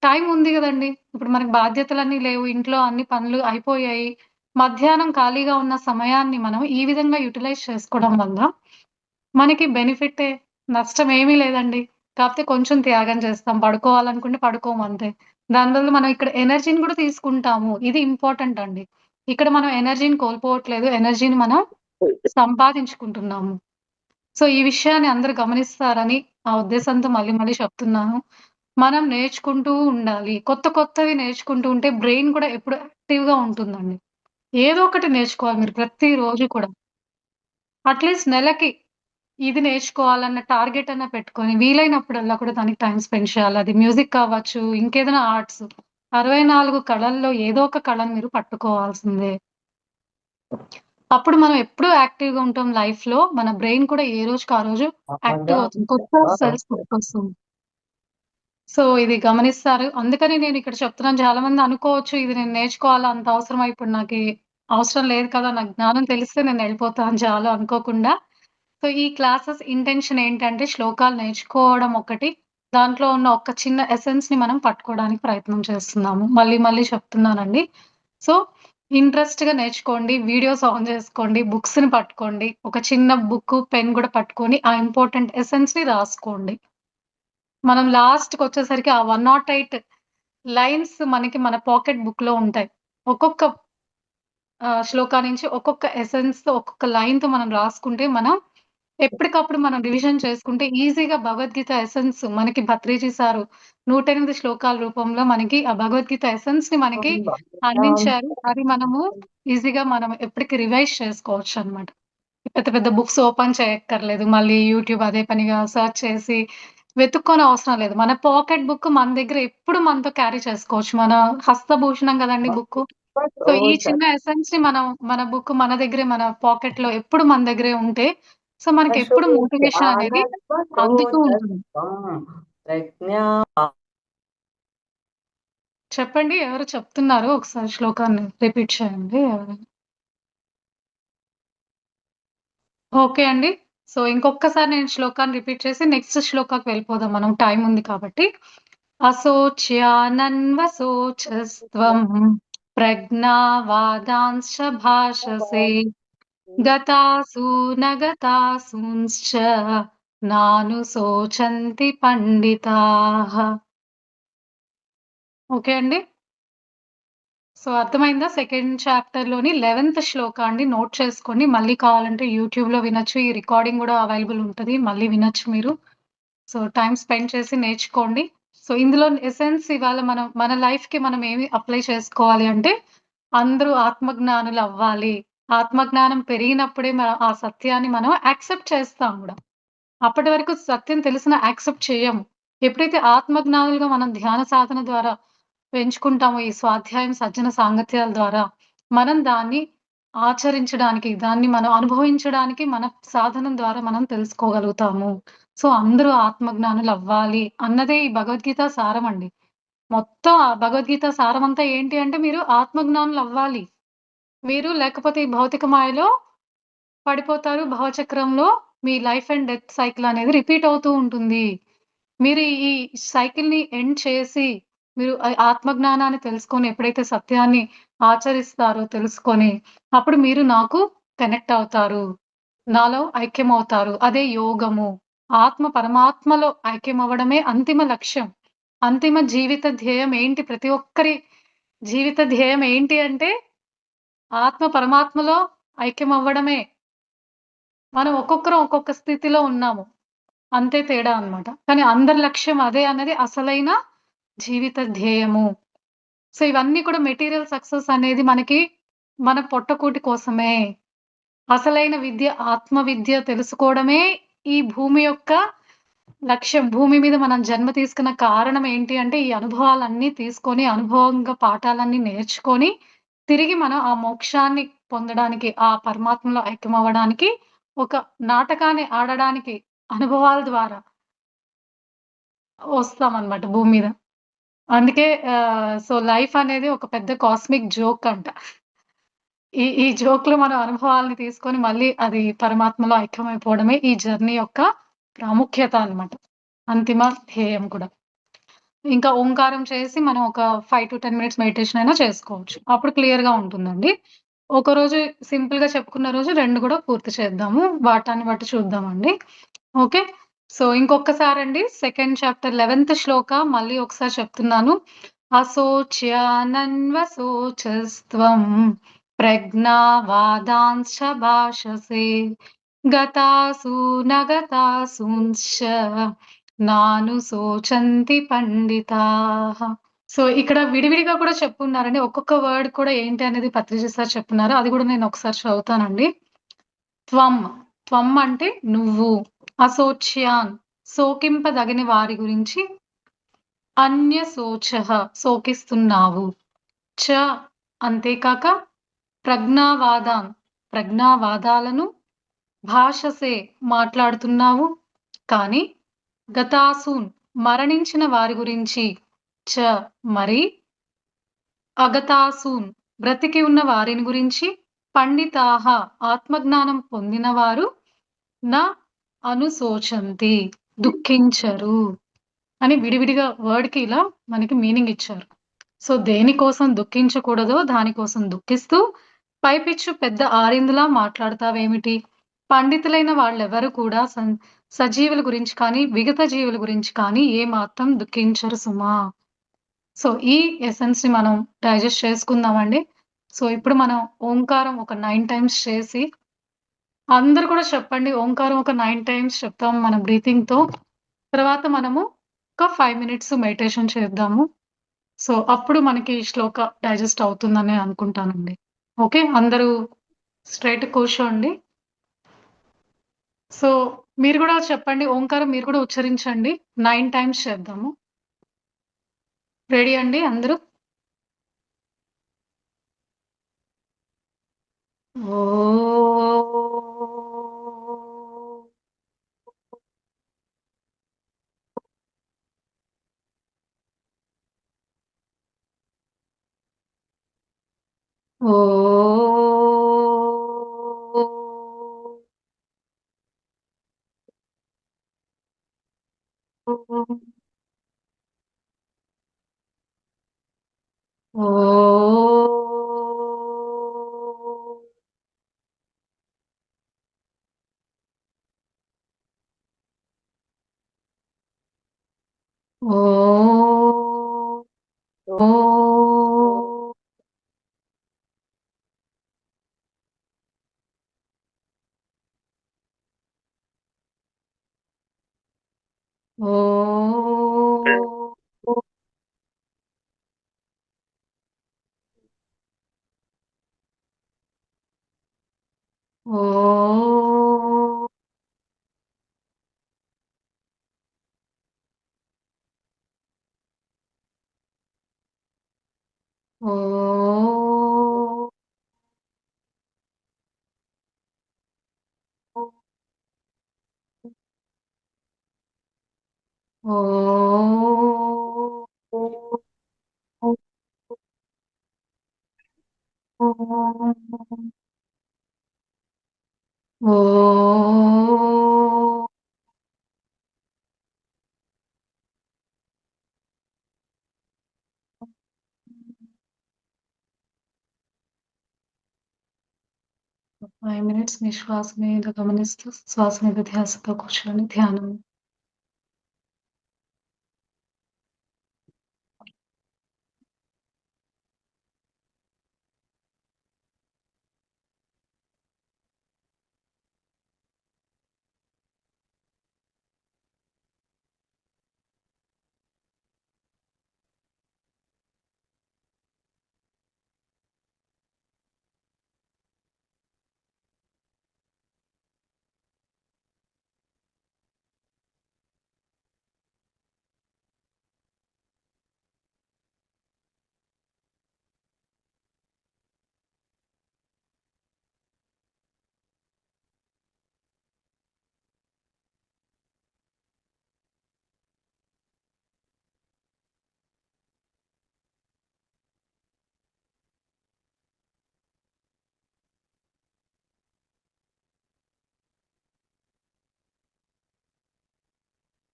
టైం ఉంది గదండీ! ఇప్పుడు మనకు బాధ్యతలన్నీ లేవు. ఇంట్లో అన్ని పనులు అయిపోయాయి. మధ్యాహ్నం ఖాళీగా ఉన్న సమయాన్ని మనం ఈ విధంగా యుటిలైజ్ చేసుకోవడం వల్ల మనకి బెనిఫిట్టే. నష్టం ఏమీ లేదండి. కాపోతే కొంచెం త్యాగం చేస్తాం. పడుకోవాలనుకుంటే పడుకోము అంతే. దాని బదులు మనం ఇక్కడ ఎనర్జీని గూడా తీసుకుంటాము. ఇది ఇంపార్టెంట్ అండి. ఇక్కడ మనం ఎనర్జీని కోల్పోవట్లేదు. ఎనర్జీని మనం సంపాదించుకుంటున్నాము. సో, ఈ విషయాన్ని అందరూ గమనిస్తారని ఆ ఉద్దేశంతో మళ్ళీ మళ్ళీ చెప్తున్నాను. మనం నేర్చుకుంటూ ఉండాలి. కొత్త కొత్తవి నేర్చుకుంటూ ఉంటే బ్రెయిన్ కూడా ఎప్పుడు యాక్టివ్‌గా ఉంటుందండి. ఏదో ఒకటి నేర్చుకోవాలి మీరు ప్రతిరోజు కూడా. అట్‌లీస్ట్ నెలకి ఇది నేర్చుకోవాలన్న టార్గెట్ అన్నా పెట్టుకొని, వీలైనప్పుడల్లా కూడా దానికి టైమ్ స్పెండ్ చేయాలి. అది మ్యూజిక్ కావచ్చు, ఇంకేదైనా ఆర్ట్స్. 64 కళల్లో ఏదో ఒక కళను మీరు పట్టుకోవాల్సిందే. అప్పుడు మనం ఎప్పుడూ యాక్టివ్‌గా ఉంటాం లైఫ్‌లో. మన బ్రెయిన్ కూడా ఏ రోజుకి ఆ రోజు యాక్టివ్ అవుతుంది. కొత్త సెల్స్ పుట్టుకొస్తుంది. సో, ఇది గమనిస్తారు. అందుకని నేనిక్కడ చెప్తున్నాను. చాలా మంది అనుకోవచ్చు, ఇది నేను నేర్చుకోవాలా అంత అవసరమా ఇప్పుడు నాకి అవసరం లేదు కదా! నాకు జ్ఞానం తెలిస్తే నేనెళ్ళిపోతాను చాలు అనుకోకుండా సో, ఈ క్లాసెస్ ఇంటెన్షన్ ఏంటంటే శ్లోకాలు నేర్చుకోవడం ఒకటి. దాంట్లో ఉన్న ఒక చిన్న ఎసెన్స్‌ని మనం పట్టుకోవడానికి ప్రయత్నం చేస్తున్నాము. మళ్ళీ మళ్ళీ చెప్తున్నానండి. సో, ఇంట్రెస్ట్‌గా నేర్చుకోండి. వీడియోస్ ఆన్ చేసుకోండి. బుక్స్‌ని పట్టుకోండి. ఒక చిన్న బుక్కు, పెన్ గూడా పట్టుకొని ఆ ఇంపార్టెంట్ ఎసెన్స్‌ని రాసుకోండి. మనం లాస్ట్‌కొచ్చేసరికి ఆ 108 లైన్స్ మనకి మన పాకెట్ బుక్‌లో ఉంటాయి. ఒక్కొక్క శ్లోకా నుంచి ఒక్కొక్క ఎసెన్స్‌తో, ఒక్కొక్క లైన్‌తో మనం రాసుకుంటే, మనం ఎప్పటికప్పుడు మనం రివిజన్ చేసుకుంటే ఈజీగా భగవద్గీత ఎసెన్స్ మనకి భత్రిజీ సారు 108 శ్లోకాల రూపంలో మనకి ఆ భగవద్గీత ఎసెన్స్‌ని మనకి అందించారు. అది మనము ఈజీగా మనం ఎప్పటికి రివైజ్ చేసుకోవచ్చనమాట. పెద్ద పెద్ద బుక్స్ ఓపెన్ చేయక్కర్లేదు. మళ్ళీ యూట్యూబ్ అదే పనిగా సెర్చ్ చేసి వెతుక్కోనవసరం లేదు. మన పాకెట్ బుక్ మన దగ్గర ఎప్పుడు మనతో క్యారీ చేసుకోవచ్చు. మన హస్తభూషణం గదండీ బుక్కు. సో, ఈ చిన్న ఎసెన్స్‌ని మనం మన బుక్ మన దగ్గరే మన పాకెట్‌లో ఎప్పుడు మన దగ్గరే ఉంటే, సో, మనకెప్పుడు మోటివేషన్ అనేది అందుతూ ఉంటుంది. ప్రజ్ఞా చెప్పండి ఎవరో చెప్తున్నారు. ఒకసారి శ్లోకాన్ని రిపీట్ చేయండి ఎవరైనా. ఓకే అండి. సో, ఇంకొక్కసారి నేను శ్లోకాన్ని రిపీట్ చేసి నెక్స్ట్ శ్లోకాకి వెళ్ళిపోదాం మనం టైం ఉంది కాబట్టి. అశోచ్యానన్వశోచస్త్వం ప్రజ్ఞావాదాంశ్చ భాషసే గతాసు నగతాసూంశ్చ నానుశోచంతి పండితాః. ఓకే అండి. సో, అర్థమైందా? సెకండ్ చాప్టర్‌లోని 11థ్ శ్లోక అండి. నోట్ చేసుకోండి. మళ్ళీ కావాలంటే యూట్యూబ్‌లో వినొచ్చు. ఈ రికార్డింగ్ గూడా అవైలబుల్ ఉంటది. మళ్ళీ వినొచ్చు మీరు. సో, టైమ్ స్పెండ్ చేసి నేర్చుకోండి. సో, ఇందులో ఎసెన్స్ ఇవాళ మనం మన లైఫ్‌కి మనం ఏమి అప్లై చేసుకోవాలి అంటే, అందరూ ఆత్మజ్ఞానులవ్వాలి. ఆత్మజ్ఞానం పెరిగినప్పుడే ఆ సత్యాన్ని మనం యాక్సెప్ట్ చేస్తాం గూడా. అప్పటి వరకు సత్యం తెలిసినా యాక్సెప్ట్ చెయ్యము. ఎప్పుడైతే ఆత్మజ్ఞానులుగా మనం ధ్యాన సాధన ద్వారా పెంచుకుంటామో, ఈ స్వాధ్యాయం, సజ్జన సాంగత్యాల ద్వారా, మనం దాన్ని ఆచరించడానికి, దాన్ని మనం అనుభవించడానికి మన సాధనం ద్వారా మనం తెలుసుకోగలుగుతాము. సో, అందరూ ఆత్మజ్ఞానులవ్వాలి అన్నదే ఈ భగవద్గీత సారమండి. మొత్తం ఆ భగవద్గీత సారమంతా ఏంటి అంటే మీరు ఆత్మజ్ఞానులవ్వాలి. మీరు లేకపోతే ఈ భౌతిక మాయలో పడిపోతారు. భవచక్రంలో మీ లైఫ్ అండ్ డెత్ సైకిల్ అనేది రిపీట్ అవుతూ ఉంటుంది. మీరు ఈ సైకిల్‌ని ఎండ్ చేసి, మీరు ఆత్మజ్ఞానాన్ని తెలుసుకొని, ఎప్పుడైతే సత్యాన్ని ఆచరిస్తారో తెలుసుకొని, అప్పుడు మీరు నాకు కనెక్ట్ అవుతారు. నాలో ఐక్యమవుతారు. అదే యోగము. ఆత్మ పరమాత్మలో ఐక్యమవ్వడమే అంతిమ లక్ష్యం. అంతిమ జీవిత ధ్యేయం ఏంటి? ప్రతి ఒక్కరి జీవిత ధ్యేయం ఏంటి అంటే, ఆత్మ పరమాత్మలో ఐక్యమవ్వడమే. మనం ఒక్కొక్కరం ఒక్కొక్క స్థితిలో ఉన్నాము. అంతే తేడా అన్నమాట. కానీ అందరి లక్ష్యం అదే అన్నది అసలైన జీవిత ధ్యేయము. సో, ఇవన్నీ కూడా మెటీరియల్ సక్సెస్ అనేది మనకి మన పొట్టకూటి కోసమే. అసలైన విద్య ఆత్మ విద్య తెలుసుకోవడమే ఈ భూమి యొక్క లక్ష్యం. భూమి మీద మనం జన్మ తీసుకున్న కారణం ఏంటి అంటే, ఈ అనుభవాలన్నీ తీసుకొని, అనుభవంగా పాఠాలన్నీ నేర్చుకొని, తిరిగి మనం ఆ మోక్షాన్ని పొందడానికి, ఆ పరమాత్మలో ఐక్యమవ్వడానికి, ఒక నాటకాన్ని ఆడడానికి అనుభవాల ద్వారా వస్తామనమాట భూమి మీద. అందుకే సో, లైఫ్ అనేది ఒక పెద్ద కాస్మిక్ జోక్ అంట. ఈ జోక్‌లో మనం అనుభవాల్ని తీసుకొని మళ్ళీ అది పరమాత్మలో ఐక్యమైపోవడమే ఈ జర్నీ యొక్క ప్రాముఖ్యత అన్నమాట. అంతిమ ధ్యేయం కూడా. ఇంకా ఓంకారం చేసి మనం ఒక 5-10 మినిట్స్ మెడిటేషన్ అయినా చేసుకోవచ్చు. అప్పుడు క్లియర్‌గా ఉంటుందండి. ఒకరోజు సింపుల్‌గా చెప్పుకున్న రోజు 2 కూడా పూర్తి చేద్దాము. వాటాన్ని బట్టి చూద్దామండి. ఓకే. సో, ఇంకొక్కసారండి సెకండ్ చాప్టర్ 11థ్ శ్లోక మళ్ళీ ఒకసారి చెప్తున్నాను. అశోచ్యానన్వశోచస్త్వం ప్రజ్ఞావాదాంశ్చ భాషసే గతాసు నగతాసూంశ్చ నానుశోచంతి పండితాః. సో, ఇక్కడ విడివిడిగా కూడా చెప్పున్నారండి. ఒక్కొక్క వర్డ్ కూడా ఏంటి అనేది పత్రిజీ సార్ చెప్పున్నారు. అది కూడా నేను ఒకసారి చదువుతానండి. త్వం. త్వం అంటే నువ్వు. అశోచ్యాన్ శోకింపదగని వారి గురించి అన్యశోచః శోకిస్తున్నావు. చ అంతేకాక ప్రజ్ఞావాదాన్ ప్రజ్ఞావాదాలను భాషసే మాట్లాడుతున్నావు. కానీ గతాసూన్ మరణించిన వారి గురించి చ మరి అగతాసూన్ బ్రతికి ఉన్న వారిని గురించి పండితాః ఆత్మజ్ఞానం పొందినవారు న అనుశోచంతి దుఃఖించరు అని విడివిడిగా వర్డ్‌కి ఇలా మనకి మీనింగ్ ఇచ్చారు. సో, దేనికోసం దుఃఖించకూడదో దానికోసం దుఃఖిస్తూ పైపెచ్చు పెద్ద ఆరిందులా మాట్లాడతావేమిటి? పండితులైన వాళ్ళెవరు కూడా సజీవుల గురించి కానీ, విగత జీవుల గురించి కానీ ఏమాత్రం దుఃఖించరు సుమా. సో, ఈ ఎసెన్స్‌ని మనం డైజెస్ట్ చేసుకుందామండి. సో ఇప్పుడు మనం ఓంకారం ఒక 9 టైమ్స్ చేసి అందరూ కూడా చెప్పండి. ఓంకారం ఒక 9 టైమ్స్ చెప్తాం మన బ్రీతింగ్‌తో. తర్వాత మనము ఒక 5 మినిట్స్ మెడిటేషన్ చేద్దాము. సో అప్పుడు మనకి ఈ శ్లోక డైజెస్ట్ అవుతుందని అనుకుంటానండి. ఓకే. అందరూ స్ట్రెయిట్ కూర్చోండి. సో మీరు కూడా చెప్పండి. ఓంకారం మీరు కూడా ఉచ్చరించండి. 9 టైమ్స్ చేద్దాము. రెడీ అండి అందరూ? ఓం. ఓం. ఓం. ఓం. ఓం. ఓం. ఓం. ఓం. ఓం. ఓం. ఓం. ఒక 5 మినిట్స్ మీ శ్వాస మీద గమనిస్తూ శ్వాస మీద ధ్యాసతో కూర్చొని ధ్యానం.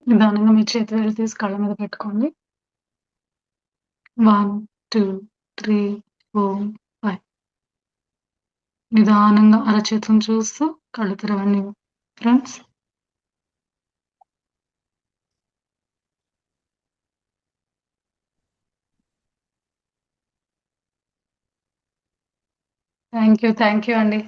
నిదానంగా మీ చేతి వేళ్ళు తీసి కళ్ళ మీద పెట్టుకోండి. 1, 2, 3, 4, 5. నిదానంగా అరచేతులను చూస్తూ కళ్ళు తెరవండి ఫ్రెండ్స్. థ్యాంక్ యూ అండి.